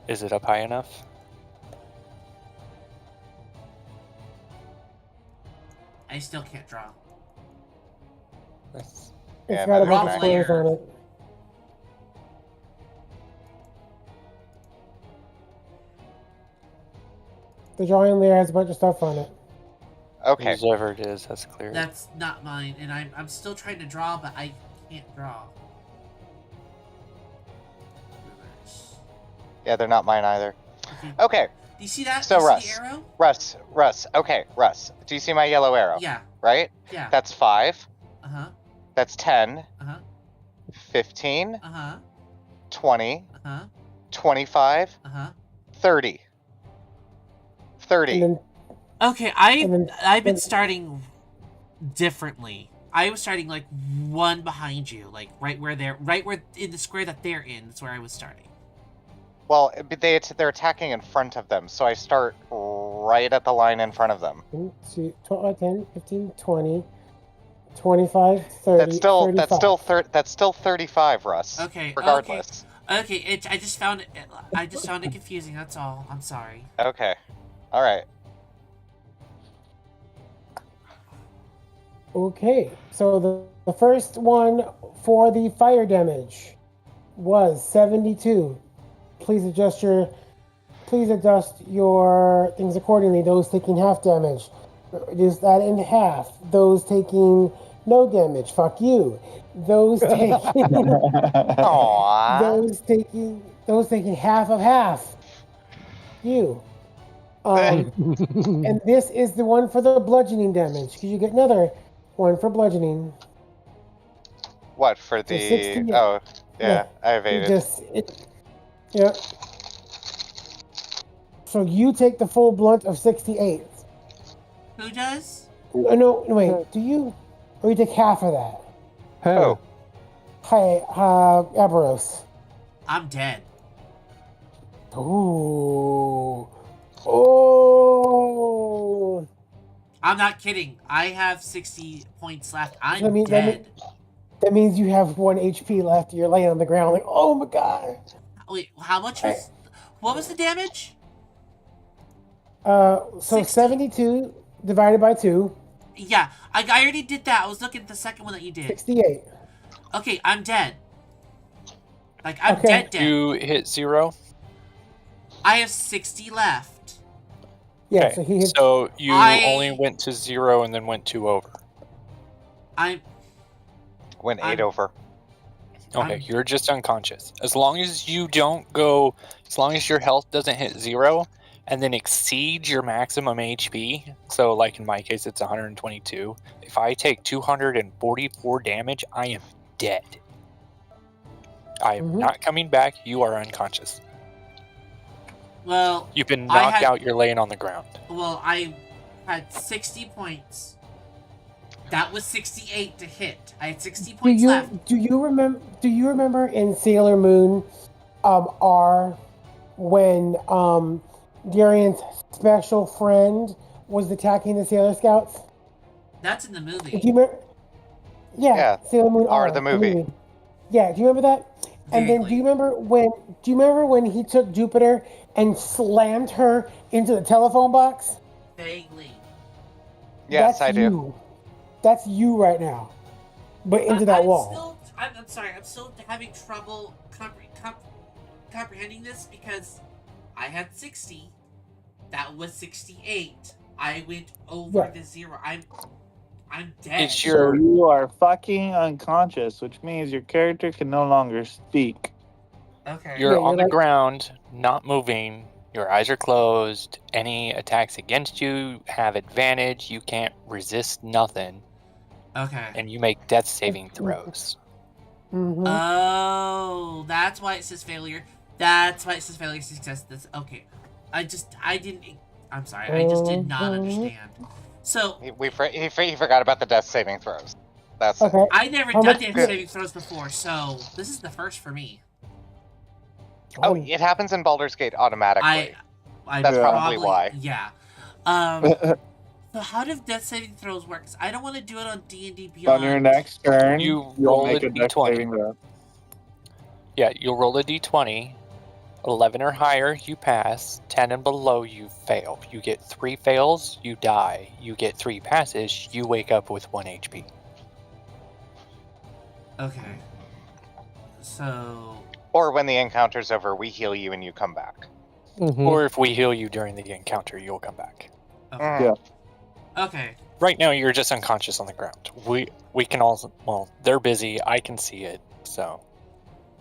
Is it up high enough? I still can't draw. That's- It's Yeah, got a neither bunch can of I. squares on it. The drawing layer has a bunch of stuff on it. Okay. Whoever it is, that's clear. That's not mine, and I'm still trying to draw, but I can't draw. Rulers. Yeah, they're not mine either. Okay. Okay. Do you see that? So, Do you see Russ. the arrow? Russ. Okay, Russ. Do you see my yellow arrow? Yeah. Right? Yeah. That's 5. Uh-huh. That's 10. Uh-huh. 15. Uh-huh. 20. Uh-huh. 25. Uh-huh. 30. 30. And then Okay, And I've been then- starting differently. I was starting like one behind you, like right where in the square that they're in. That's where I was starting. Well, they're attacking in front of them, so I start right at the line in front of them. 10, 15, 20, 25, 30, That's still 35. that's still 35, Russ. Okay. Regardless. Okay. I just found it confusing. That's all. I'm sorry. Okay. All right. Okay, so the first one for the fire damage was 72. Please adjust your things accordingly. Those taking half damage, reduce that in half. Those taking no damage, fuck you. Those taking Aww. those taking half of half, you. And this is the one for the bludgeoning damage, because you get another one for bludgeoning. What for So the? 60, Oh, yeah, yeah. I evaded. Yeah. So you take the full blunt of 68. Who does? No, wait. Do you? Or you take half of that? Oh, Hi, Aberos. I'm dead. Ooh. Oh. I'm not kidding. I have 60 points left. I'm That means- dead. That means you have 1 HP left. You're laying on the ground like, oh my god. Wait, how much was? What was the damage? So 60. 72 divided by 2, Yeah, I already did that. I was looking at the second one that you did. 68. Okay, I'm dead. Like, I'm Okay. dead. You hit 0. I have 60 left. Yeah, Okay, so he hit. so you I- only went to 0 and then went 2 over. went 8 I'm- over. Okay, I'm- you're just unconscious. As long as you don't go, as long as your health doesn't hit 0 and then exceeds your maximum HP, so like in my case it's 122, if I take 244 damage, I am dead. I am Mhm. not coming back, you are unconscious. Well, You've been I knocked had- out, you're laying on the ground. I had 60 points. That was 68 to hit. I had 60 points left. Do you remember in Sailor Moon, R, when Darian's special friend was attacking the Sailor Scouts? That's in the Do movie. you remember? Yeah, Sailor Moon R, R, the movie. Yeah, do you remember that? And then Vaguely. do you remember when he took Jupiter and slammed her into the telephone box? Vaguely. Yes, That's I do. you. That's you right now. But into that wall. I'm sorry. I'm still having trouble comprehending this because I had 60. That was 68. I went over Right. the 0. I'm dead. It's So your you are fucking unconscious, which means your character can no longer speak. Okay. You're Yeah, on you're the like- ground, not moving. Your eyes are closed. Any attacks against you have advantage. You can't resist nothing, Okay. and you make death saving throws. Mhm. Oh, that's why it says failure. That's why it says failure success. This okay. I'm sorry. I just did not understand. So He forgot about the death saving throws. That's it. Okay. I never How done much- death saving throws before, so this is the first for me. Oh, it happens in Baldur's Gate automatically. That's probably why. Yeah. So how do death saving throws work? 'Cause I don't want to do it on D&D Beyond. On your next turn, You you'll roll make a a dex d20. saving throw. Yeah, you'll roll a d20. 11 or higher, you pass. 10 and below, you fail. You get 3 fails, you die. You get 3 passes, you wake up with 1 HP. Okay. So... Or when the encounter's over, we heal you and you come back. Mhm. Or if we heal you during the encounter, you'll come back. Okay. Yeah. Okay. Right now, you're just unconscious on the ground. We can also... Well, they're busy. I can see it, so...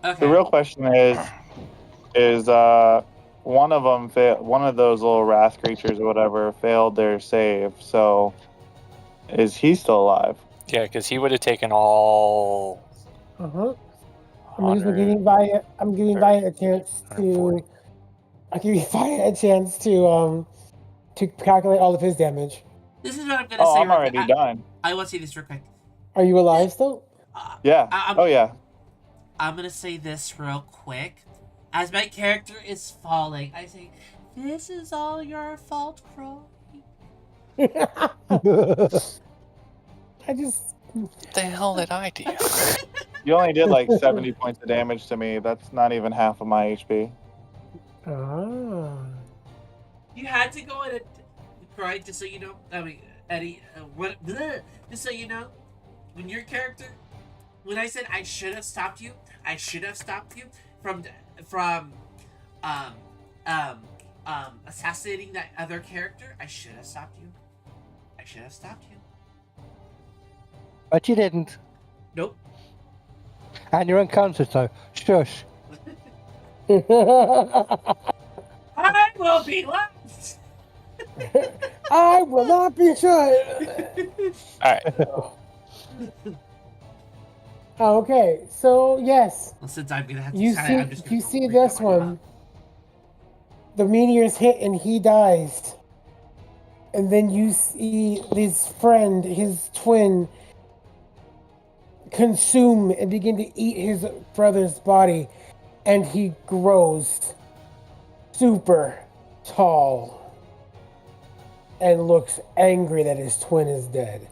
Okay. The real question is one of them one of those little wrath creatures or whatever failed their save, so is he still alive? Yeah, because he would have taken all... Uh-huh. I'm 100, giving Violet a chance 140. to. I give Violet a chance to calculate all of his damage. This is what I'm gonna Oh, say. I'm already done. I want to say this real quick. Are you alive still? Yeah. Oh, yeah. I'm gonna say this real quick. As my character is falling, I say, "This is all your fault, Crow." I just. What the hell did I do? You only did like 70 points of damage to me. That's not even half of my HP. Ah. You had to go in a right, just so you know. I mean, Eddie, just so you know, when your character, when I said I should have stopped you from assassinating that other character. I should have stopped you. But you didn't. Nope. And you're unconscious, though. Shush. I will be left. I will not be shut. Alright. Okay, so yes, Well, since I'm gonna have to you decide, I'm just gonna see break this that one one. The meteors hit and he dies. And then you see his friend, his twin, consume and begin to eat his brother's body, and he grows super tall and looks angry that his twin is dead.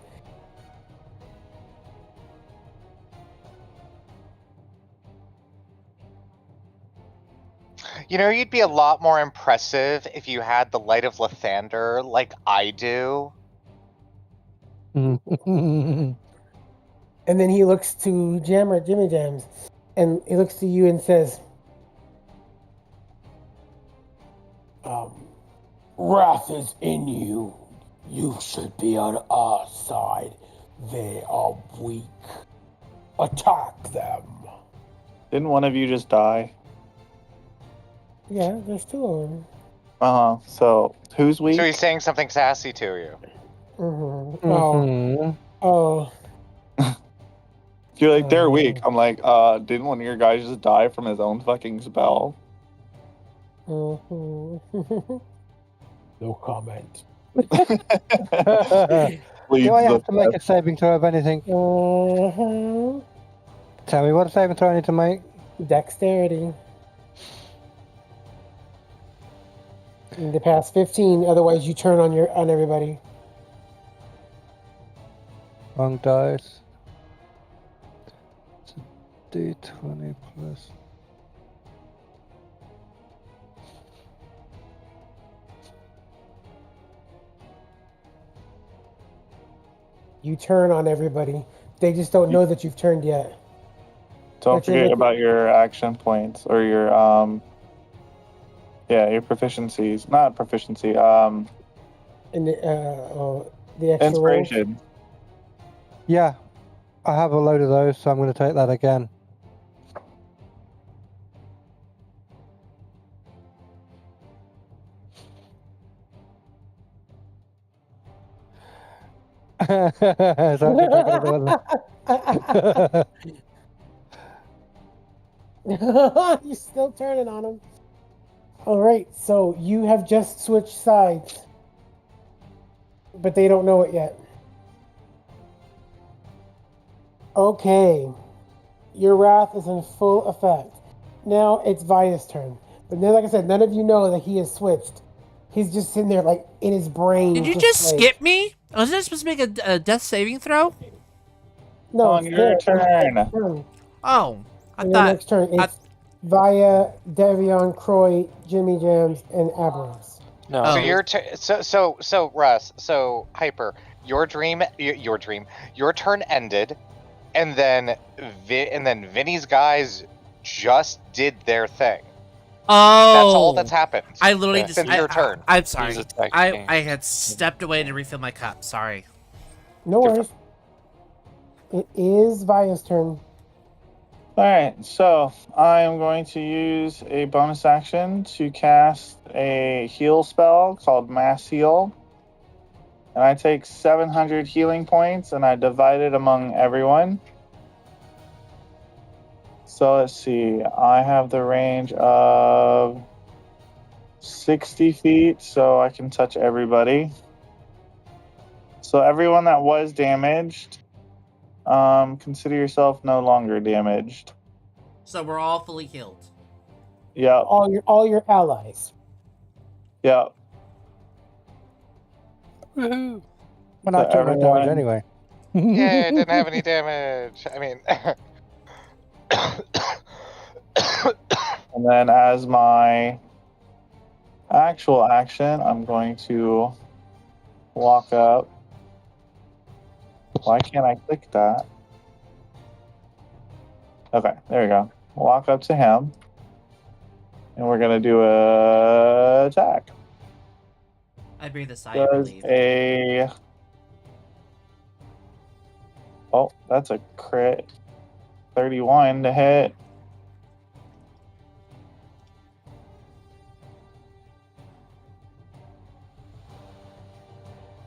You know, you'd be a lot more impressive if you had the Light of Lathander like I do. And then he looks to Jimmy Jams, and he looks to you and says, "Wrath is in you. You should be on our side. They are weak. Attack them." Didn't one of you just die? Yeah, there's two of them. So who's weak? So he's saying something sassy to you. Mm-hmm. Oh. You're like, they're weak. I'm like, didn't one of your guys just die from his own fucking spell? Mm-hmm. No comment. Do I have to make a saving throw of anything? Mm-hmm. Tell me what saving throw I need to make. Dexterity. You need to pass 15, otherwise you turn on everybody. Wrong dice. It's a D20 plus. You turn on everybody. They just don't know that you've turned yet. Don't forget about your action points or your your proficiencies. Not proficiency. And the extra Inspiration. rolls. Yeah, I have a load of those, so I'm going to take that again. You're still turning on them. All right, so you have just switched sides, but they don't know it yet. Okay, your wrath is in full effect. Now it's Via's turn. But then, like I said, none of you know that he has switched. He's just sitting there, like, in his brain. Did you just like, skip me? Wasn't I supposed to make a death saving throw? No, On it's your there. turn. Oh, I On your thought. next turn, it's via Devion, Croy, Jimmy Jams, and Abrams. No. Oh. So your so Russ, so Hyper, your turn ended, and then Vinny's guys just did their thing. Oh, That's all that's happened. I literally just. Since your turn. I'm sorry. He's attacking. I had stepped away to refill my cup. Sorry. No worries. It is Via's turn. Alright, so I am going to use a bonus action to cast a heal spell called Mass Heal. And I take 700 healing points and I divide it among everyone. So let's see, I have the range of 60 feet, so I can touch everybody. So everyone that was damaged, consider yourself no longer damaged. So we're all fully healed. Yep. All your allies. Yep. Woohoo! Well, I took no damage anyway. Yeah, it didn't have any damage. I mean, and then as my actual action, I'm going to walk up. Why can't I click that? Okay, there we go. Walk up to him. And we're going to do a attack. I breathe a sigh of Does relief. a... Oh, that's a crit. 31 to hit.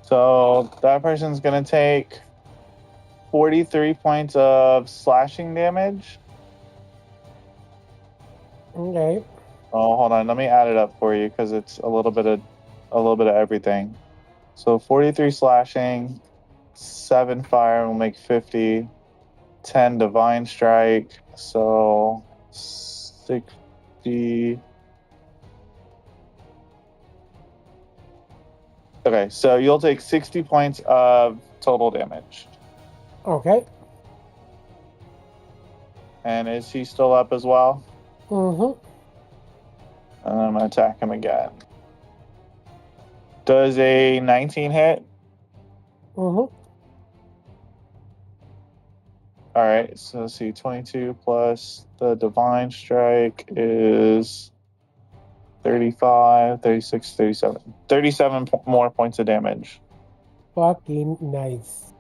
So that person's going to take 43 points of slashing damage. Okay. Oh, hold on. Let me add it up for you because it's a little bit of everything. So 43 slashing, 7 fire will make 50, 10 divine strike, so 60. Okay, so you'll take 60 points of total damage. Okay. And is he still up as well? Mm-hmm. And I'm gonna attack him again. Does a 19 hit? Mm-hmm. All right, so let's see, 22 plus the divine strike is 35, 36, 37. 37 more points of damage. Fucking nice.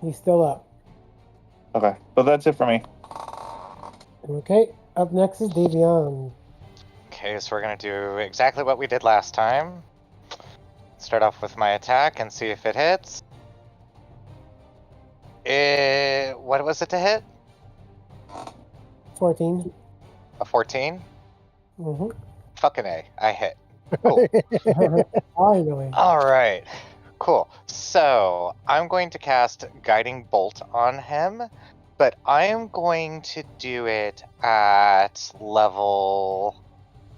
He's still up. Okay, but that's it for me. Okay. Up next is Davion. okay, so we're gonna do exactly what we did last time. Start off with my attack and see if it hits. What was it to hit? 14. A 14? Mm-hmm. Fucking A, I hit. Cool. Finally. Alright, cool. So, I'm going to cast Guiding Bolt on him, but I am going to do it at level...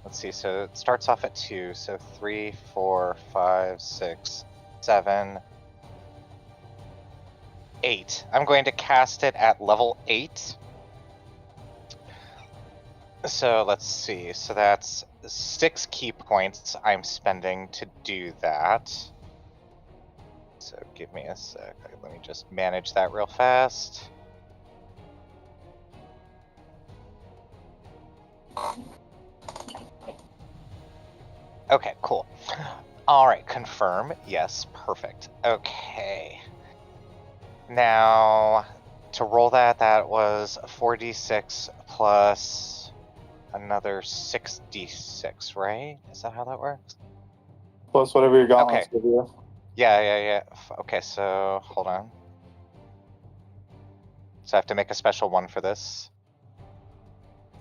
Let's see, so it starts off at 2, so 3, 4, 5, 6, 7, 8. I'm going to cast it at level 8. So let's see, so that's 6 key points I'm spending to do that. So give me a sec, let me just manage that real fast. Okay, cool. Alright, confirm. Yes, perfect. Okay. Now, to roll that was 4d6 plus another 6d6, right? Is that how that works? Plus whatever your gauntlets give you. Yeah. Okay, so hold on. So I have to make a special one for this.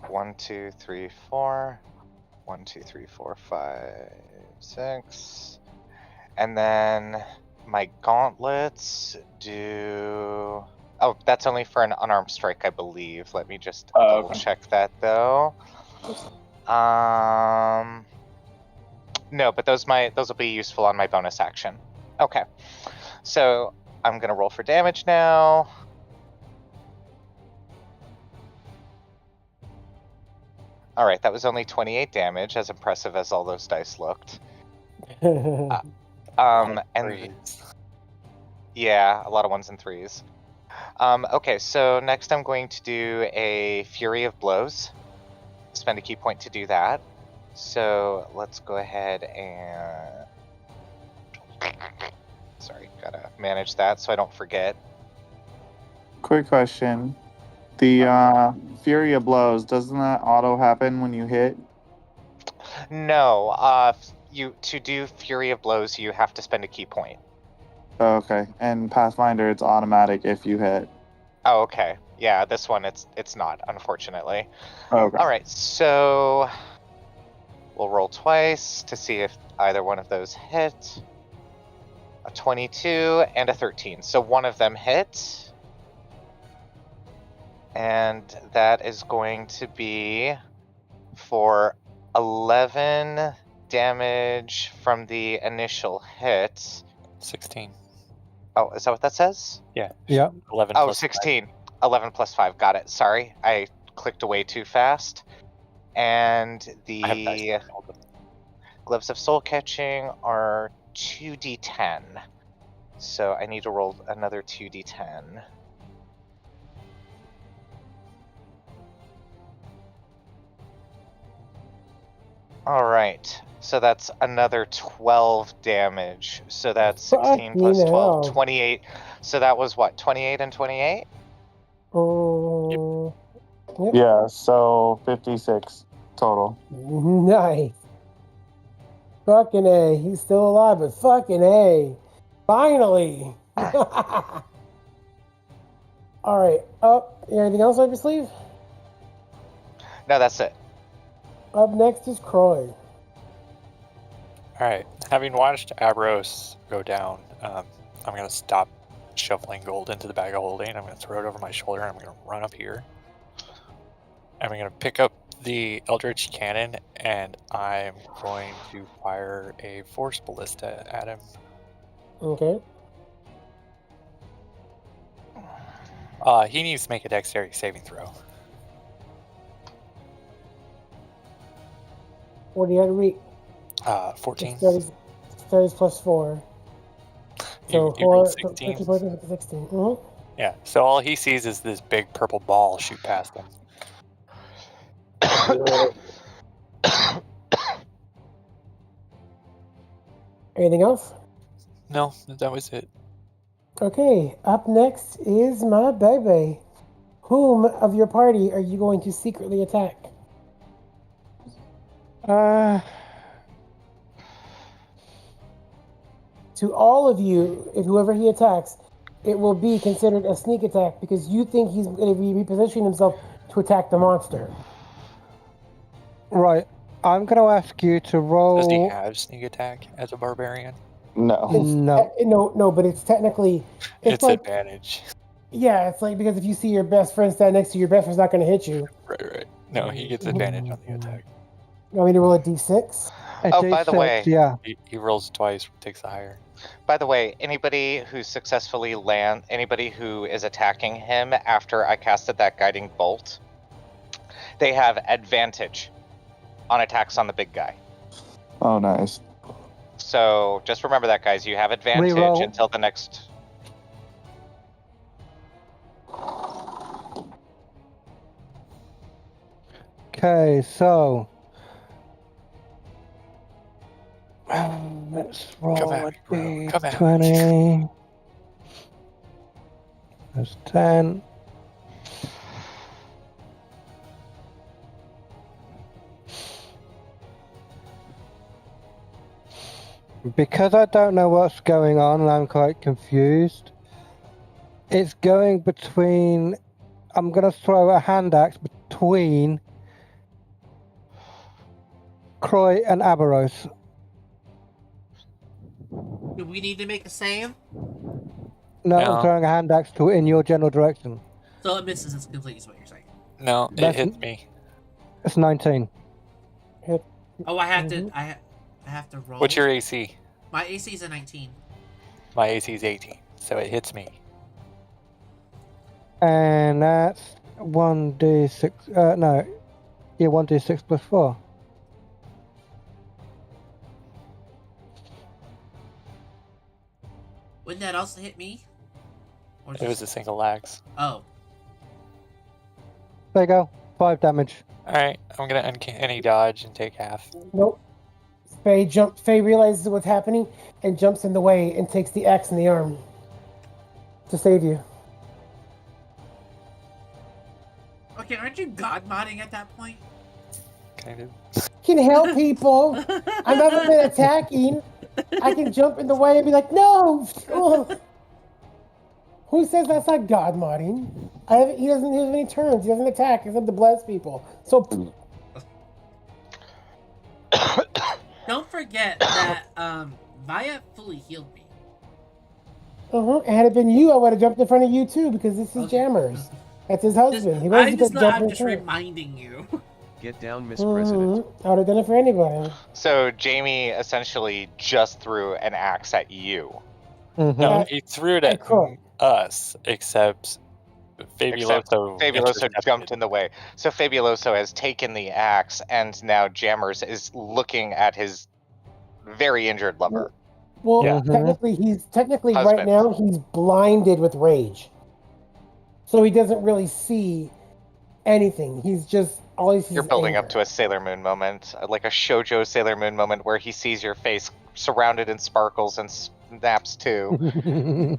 1, 2, 3, 4. 1, 2, 3, 4, 5, 6. And then my gauntlets do... Oh, that's only for an unarmed strike, I believe. Let me just double check that, though. No, but those will be useful on my bonus action. Okay. So I'm gonna roll for damage now. All right, that was only 28 damage, as impressive as all those dice looked. And yeah, a lot of 1s and 3s. Okay, so next I'm going to do a Fury of Blows. Spend a key point to do that. So let's go ahead and... Sorry, gotta manage that so I don't forget. Quick question. The Fury of Blows, doesn't that auto happen when you hit? No, to do Fury of Blows, you have to spend a key point. Oh, okay. And Pathfinder, it's automatic if you hit. Oh, okay. Yeah, this one it's not, unfortunately. Okay. All right, so we'll roll twice to see if either one of those hit. A 22 and a 13. So one of them hit. And that is going to be for 11 damage from the initial hit. 16. Oh, is that what that says? Yeah. Yeah. 11 Oh, plus 16. 11 plus 5. Got it. Sorry. I clicked away too fast. And I have dice the on all of them. Gloves of Soul Catching are 2d10. So I need to roll another 2d10. All right. So that's another 12 damage. So that's 16 plus 12, 28. So that was what, 28 and 28? Oh, yep. Yeah, so 56 total. Nice. Fucking A. He's still alive, but fucking A. Finally. All right. Anything else up your sleeve? No, that's it. Up next is Croy. Alright, having watched Abros go down, I'm going to stop shoveling gold into the bag of holding. I'm going to throw it over my shoulder and I'm going to run up here. I'm going to pick up the Eldritch Cannon and I'm going to fire a Force Ballista at him. Okay. He needs to make a dexterity saving throw. What do you have to read? 14. 30 plus 4. So You rolled 16. 16. Mm-hmm. Yeah, so all he sees is this big purple ball shoot past him. Anything else? No, that was it. Okay, up next is my baby. Whom of your party are you going to secretly attack? To all of you, if whoever he attacks, it will be considered a sneak attack because you think he's going to be repositioning himself to attack the monster. Right. I'm going to ask you to roll... Does he have sneak attack as a barbarian? No. No, but it's technically... It's like, advantage. Yeah, it's like because if you see your best friend stand next to you, your best friend's not going to hit you. Right. No, he gets advantage on the attack. You want me to roll a d6? By the way... Yeah. He rolls twice, takes the higher. By the way, anybody who successfully anybody who is attacking him after I casted that guiding bolt, they have advantage on attacks on the big guy. Oh, nice. So just remember that, guys. You have advantage Reroll. until the next... Okay, so... let's roll Come at a me, bro. Come at me. d20. That's 10. Because I don't know what's going on and I'm quite confused, it's going between... I'm going to throw a hand axe between Croy and Aberos. Do we need to make a save? No, No. I'm throwing a hand axe in your general direction. So it misses its completely is what you're saying. No, it That's- hits me. It's 19. Oh, I have to I have to roll. What's your AC? My AC is a 19. My AC is 18, so it hits me. And that's 1d6. No. Yeah, 1d6 plus 4. Wouldn't that also hit me? Or It was a single axe. Oh. There you go. 5 damage. Alright, I'm gonna uncanny dodge and take half. Nope. Faye realizes what's happening and jumps in the way and takes the axe in the arm to save you. Okay, aren't you god modding at that point? Kind of. Can help people. I'm not been attacking. I can jump in the way and be like, no. Who says that's not god modding? He doesn't have any turns. He doesn't attack except to bless people. So. Don't forget that Vaya fully healed me. And had it been you, I would have jumped in front of you too because this is Jammers. That's his husband. I'm just reminding you. Get down, Miss President. I would have done it for anybody. So Jamie essentially just threw an axe at you. No, he threw it at us, except Fabuloso jumped in the way. So Fabuloso has taken the axe, and now Jammers is looking at his very injured lover. Well, technically right now he's blinded with rage. So he doesn't really see anything. He's just all he sees. You're building up to a Sailor Moon moment, like a shoujo Sailor Moon moment where he sees your face surrounded in sparkles and snaps too.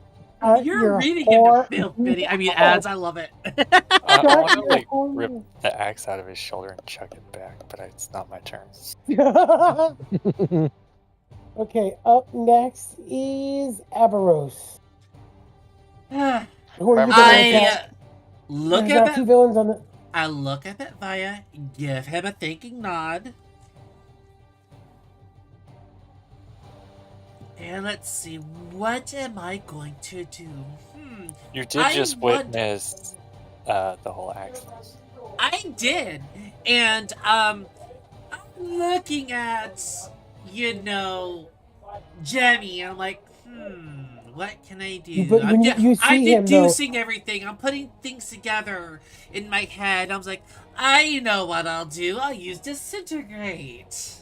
You're reading into film video. I mean ads, I love it. I want to like rip the axe out of his shoulder and chuck it back, but it's not my turn. Okay, up next is Aberos. Who are you I look at that. Two villains on the... I look at that Vaya, give him a thinking nod. And let's see, what am I going to do? You did just witness the whole accident. I did. And I'm looking at, Jemmy. I'm like, what can I do? But when I'm deducing everything. I'm putting things together in my head. I was like, I know what I'll do. I'll use Disintegrate.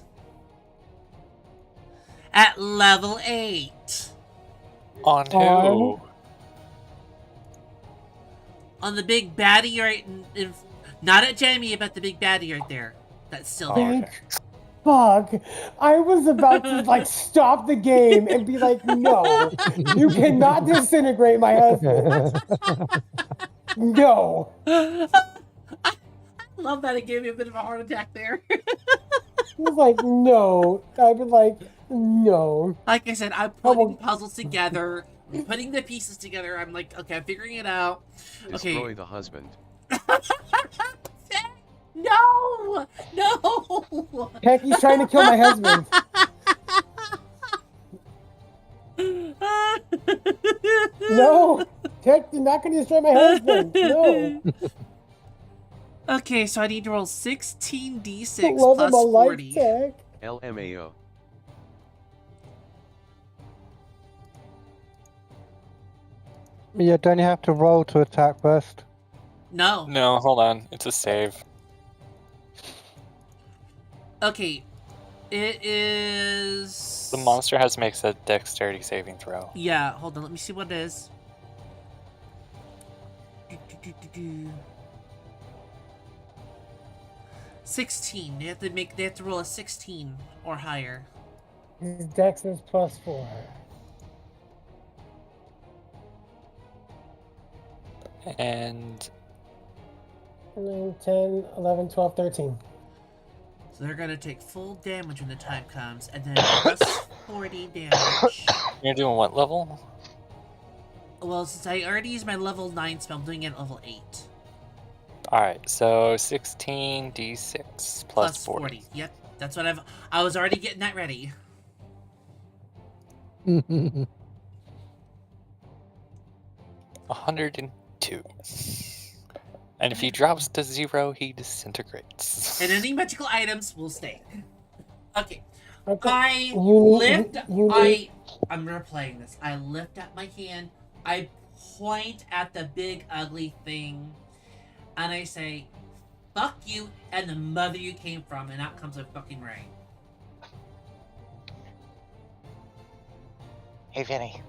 At level 8. On who? On the big baddie right in not at Jamie, but the big baddie right there. That's still there. Fuck. I was about to stop the game and be like, no, you cannot disintegrate my husband. No. I love that it gave me a bit of a heart attack there. He was like, no. I'd be like, no. Like I said, I'm putting puzzles together, putting the pieces together. I'm like, okay, I'm figuring it out. Destroy the husband. No! No! Heck, he's trying to kill my husband. No! Heck, you're not going to destroy my husband. No. Okay, so I need to roll 16d6 plus 40. LMAO. Yeah, don't you have to roll to attack first? No. No, hold on. It's a save. Okay. It is... The monster has to make a dexterity saving throw. Yeah, hold on. Let me see what it is. 16. They have to roll a 16 or higher. His dex is +4. And 9, 10, 11, 12, 13. So they're going to take full damage when the time comes, and then plus 40 damage. You're doing what level? Well, since I already used my level 9 spell, I'm doing it at level 8. Alright, so 16d6 plus 40. Yep, that's what I was already getting that ready. 102. And if he drops to 0, he disintegrates. And any magical items will stay. Okay, I You need- lift. you need- I'm replaying this. I lift up my hand. I point at the big ugly thing, and I say, "Fuck you and the mother you came from," and out comes a fucking rain. Hey, Vinny.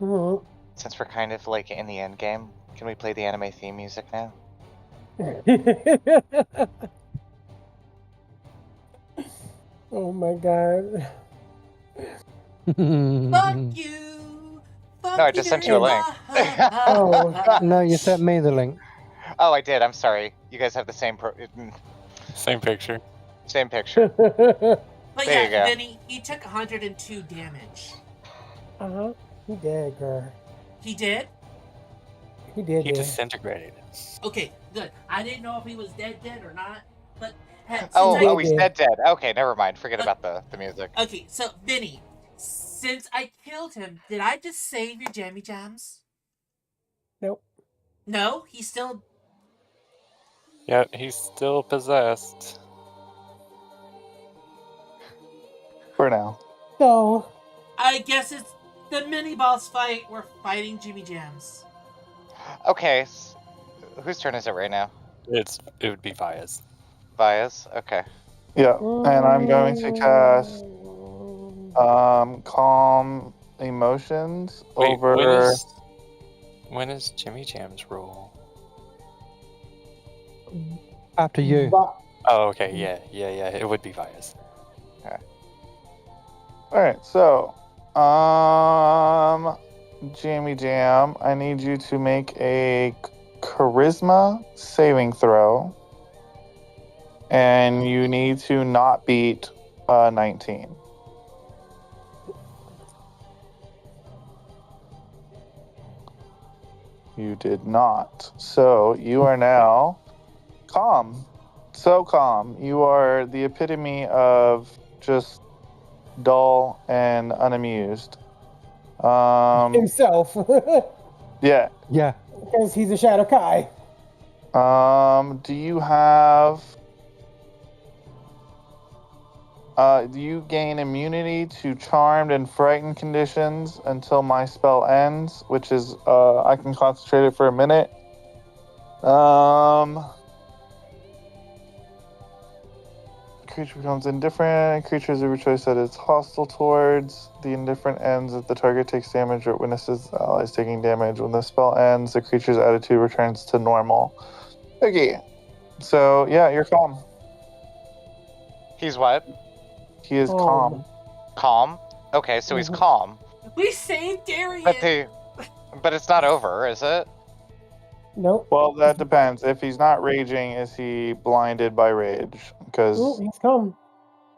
Mhm. Since we're kind of like in the end game, can we play the anime theme music now? Oh my god. Fuck you. Fuck No, I just sent you a link. Oh. No, you sent me the link. Oh, I did. I'm sorry. You guys have the same Same picture. same picture. But There you yeah, go. Vinny, he took 102 damage. Uh-huh. He did, girl. He did? He did, He yeah. disintegrated. Okay, good. I didn't know if he was dead or not, but since Oh, I- he's dead. Okay, never mind. Forget about the music. Okay, so Vinny, since I killed him, did I just save your jammy jams? Nope. No, he's still. Yeah, he's still possessed. For now. So, I guess it's the mini boss fight. We're fighting Jimmy Jams. Okay. Whose turn is it right now? It would be Vaya's. Vaya's? Okay. Yeah, and I'm going to cast calm emotions Wait, over. when is Jimmy Jam's roll? After you. But, Oh, okay, yeah. It would be Vaya's. All right, so Jamie Jam, I need you to make a charisma saving throw, and you need to not beat 19. You did not. So you are now calm. So calm. You are the epitome of just dull and unamused. himself. Yeah. Yeah. Because he's a Shadow Kai. Do you have? Do you gain immunity to charmed and frightened conditions until my spell ends? Which is, I can concentrate it for a minute. Creature becomes indifferent. Creatures of your choice that it's hostile towards. The indifferent ends if the target takes damage or witnesses allies taking damage. When the spell ends, the creature's attitude returns to normal. Okay. So, yeah, you're calm. He's what? He is calm. Calm? Okay, so he's calm. We saved Darian. But it's not over, is it? Nope. Well, that depends. If he's not raging, is he blinded by rage? Because Ooh, he's come.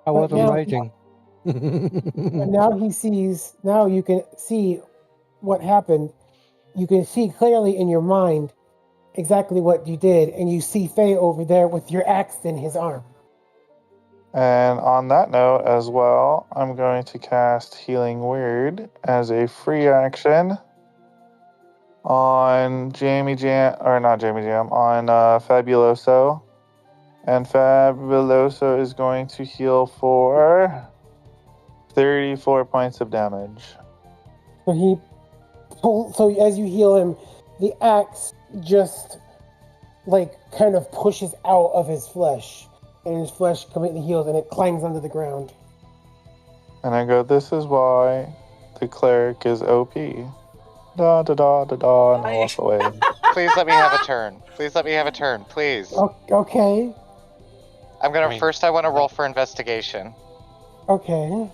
I But wasn't now- raging. But now he sees, now you can see what happened. You can see clearly in your mind exactly what you did, and you see Faye over there with your axe in his arm. And on that note as well, I'm going to cast Healing Word as a free action on Jamie Jam, or not Jamie Jam, on Fabuloso. And Fabuloso is going to heal for 34 points of damage. So as you heal him, the axe just like kind of pushes out of his flesh, and his flesh completely heals, and it clangs onto the ground. And I go, this is why the cleric is OP. Da da da da da, and I walk away. Please let me have a turn. Please let me have a turn, please. Okay. I'm gonna first. I want to roll for investigation. Okay.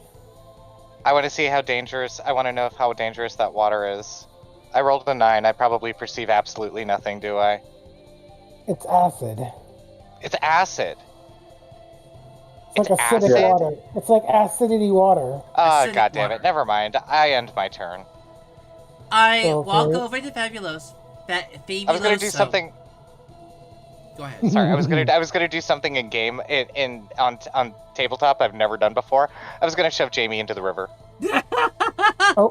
I want to see how dangerous. I want to know how dangerous that water is. I rolled a 9. I probably perceive absolutely nothing, do I? It's acid. It's acid. It's like It's acidic acid? water. It's like acidity water. Ah, Acidic god damn water. it. Never mind. I end my turn. I Okay. walk over to Fabuloso. I was gonna do something. Go ahead. Sorry, I was gonna do something in game on tabletop I've never done before. I was gonna shove Jamie into the river. Oh,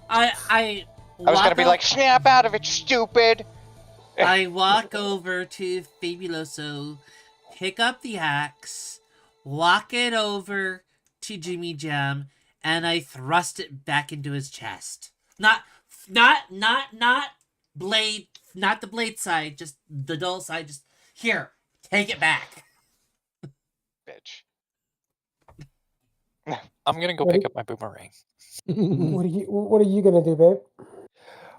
I was gonna be like, snap out of it, stupid. I walk over to Fabuloso, pick up the axe, walk it over to Jimmy Jam, and I thrust it back into his chest. Not blade, not the blade side, just the dull side. Just here, take it back. Bitch. I'm gonna go What pick do- up my boomerang. What are you gonna do, babe?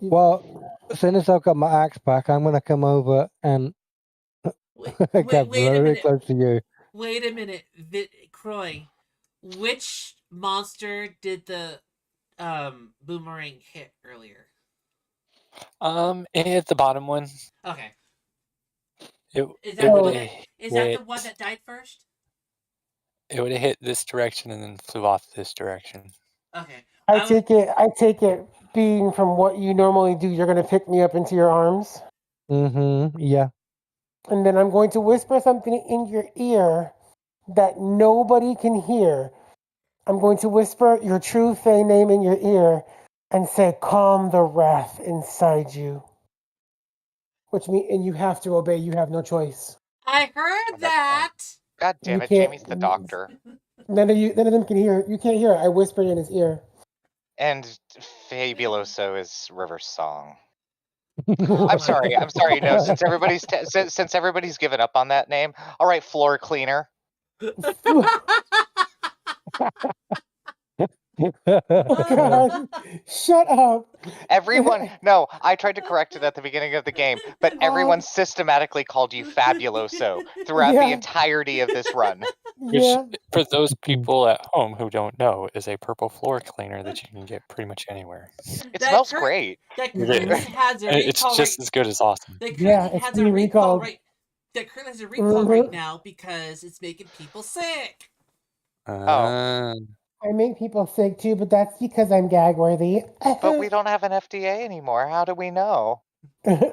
Well, as soon as I've got my axe back, I'm gonna come over and Wait get a very minute. close to you. Wait a minute, Croy. Which monster did the boomerang hit earlier? It hit the bottom one. Okay. It Is would that have the one that died first? It would have hit this direction and then flew off this direction. Okay. I take it, being from what you normally do, you're gonna pick me up into your arms, Yeah. and then I'm going to whisper something in your ear that nobody can hear. I'm going to whisper your true Fae name in your ear and say, "Calm the wrath inside you." Which means, and you have to obey. You have no choice. I heard that. God damn You it, can't- Jamie's the doctor. None of them can hear. You can't hear it. I whispered in his ear. And Fabuloso is River's song. Oh I'm my sorry. God. I'm sorry. No, since everybody's given up on that name, all right, floor cleaner. God, shut up. Everyone, no, I tried to correct it at the beginning of the game, but everyone systematically called you Fabuloso throughout the Yeah. entirety of this run. Which, Yeah. for those people at home who don't know, is a purple floor cleaner that you can get pretty much anywhere. It smells great. That It currently is. has a It's recall just as good as awesome. That Yeah, currently it's has a being recall recalled. right. That currently has a recall right now because it's making people sick. Oh. I make people sick too, but that's because I'm gag worthy. But we don't have an FDA anymore. How do we know? It was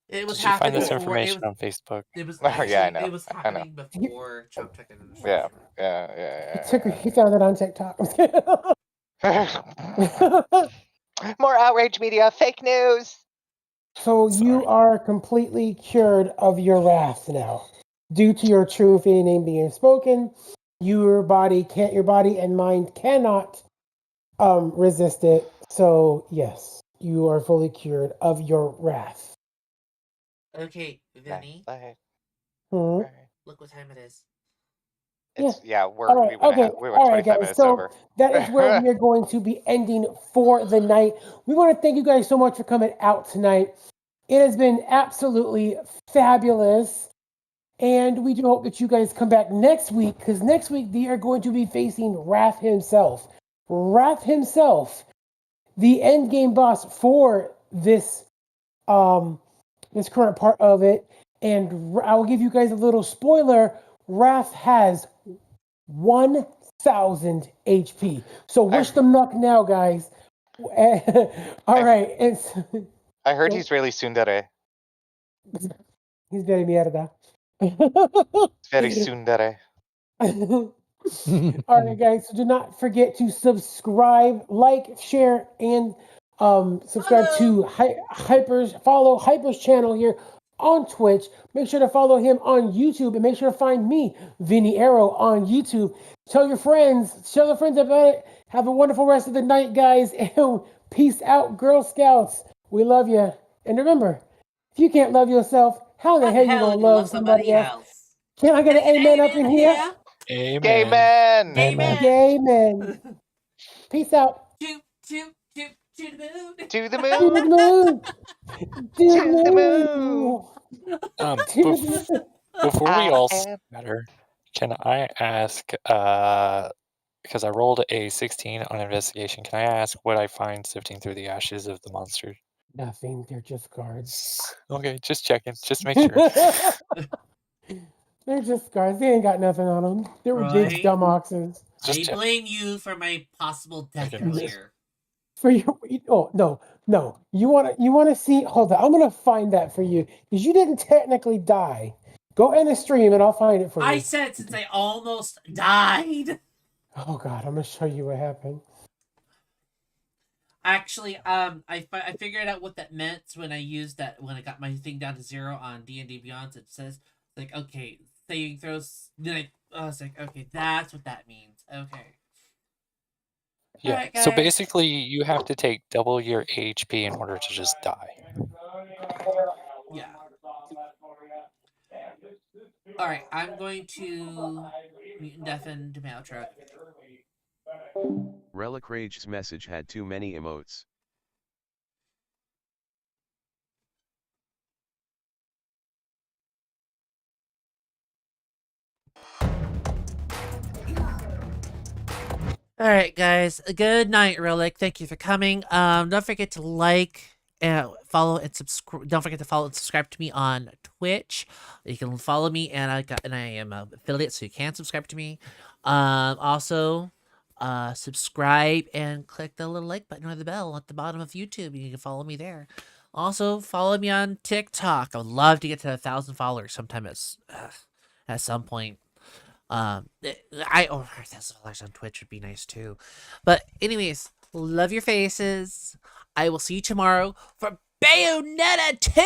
Did you find happening this before. information on Facebook? It was Oh, yeah, I know. It was happening before Trump took Yeah, administration. He found it on TikTok. More outrage media, fake news. So you are completely cured of your wrath now, due to your true Fae name being spoken. Your body and mind cannot resist it. So yes, you are fully cured of your wrath. Okay, Vinny. Hmm? Look what time it is. Yeah, All right, we went 25 minutes so over. that is where we are going to be ending for the night. We want to thank you guys so much for coming out tonight. It has been absolutely fabulous. And we do hope that you guys come back next week, because next week they are going to be facing Wrath himself. Wrath himself, the end game boss for this this current part of it. And I will give you guys a little spoiler. Wrath has 1,000 HP. So wish them luck now, guys. All right. I heard he's really tsundere. He's very mierda. Very tsundere. All right, guys. So do not forget to subscribe, like, share, and subscribe to Hyper's. Follow Hyper's channel here on Twitch. Make sure to follow him on YouTube, and make sure to find me, Vinny Arrow, on YouTube. Tell your friends about it. Have a wonderful rest of the night, guys, and peace out, Girl Scouts. We love you, and remember, if you can't love yourself, how the hell you gonna love somebody else? Can I get an amen up in here? Amen. Gay men. Gay men. Peace out. To the moon. To the To moon. the moon. To the moon. Before we all scatter, can I ask, because I rolled a 16 on investigation, can I ask what I find sifting through the ashes of the monster? Nothing. They're just cards. Okay, just checking. Just make sure. They're just cards. They ain't got nothing on them. They were big Right. dumb oxes. I blame you for my possible death earlier. For you, no. You wanna see? Hold on, I'm gonna find that for you because you didn't technically die. Go in the stream and I'll find it for you. I said since I almost died. Oh God, I'm gonna show you what happened. Actually, I figured out what that meant when I got my thing down to 0 on D&D Beyond. It says like, okay, saving throws. Then I I was like, okay, that's what that means. Okay. Yeah. Alright, So guys. basically, you have to take double your HP in order to just die. Yeah. Alright, I'm going to mute and deafen to my outro. Relic Rage's message had too many emotes. Alright, guys. Good night, Relic. Thank you for coming. Don't forget to like, follow, and subscribe. Don't forget to follow and subscribe to me on Twitch. You can follow me, and I am an affiliate, so you can subscribe to me. Also, subscribe and click the little like button or the bell at the bottom of YouTube. You can follow me there. Also, follow me on TikTok. I would love to get to 1,000 followers sometime at some point. $1,000 on Twitch would be nice too. But anyways, love your faces. I will see you tomorrow for Bayonetta 2!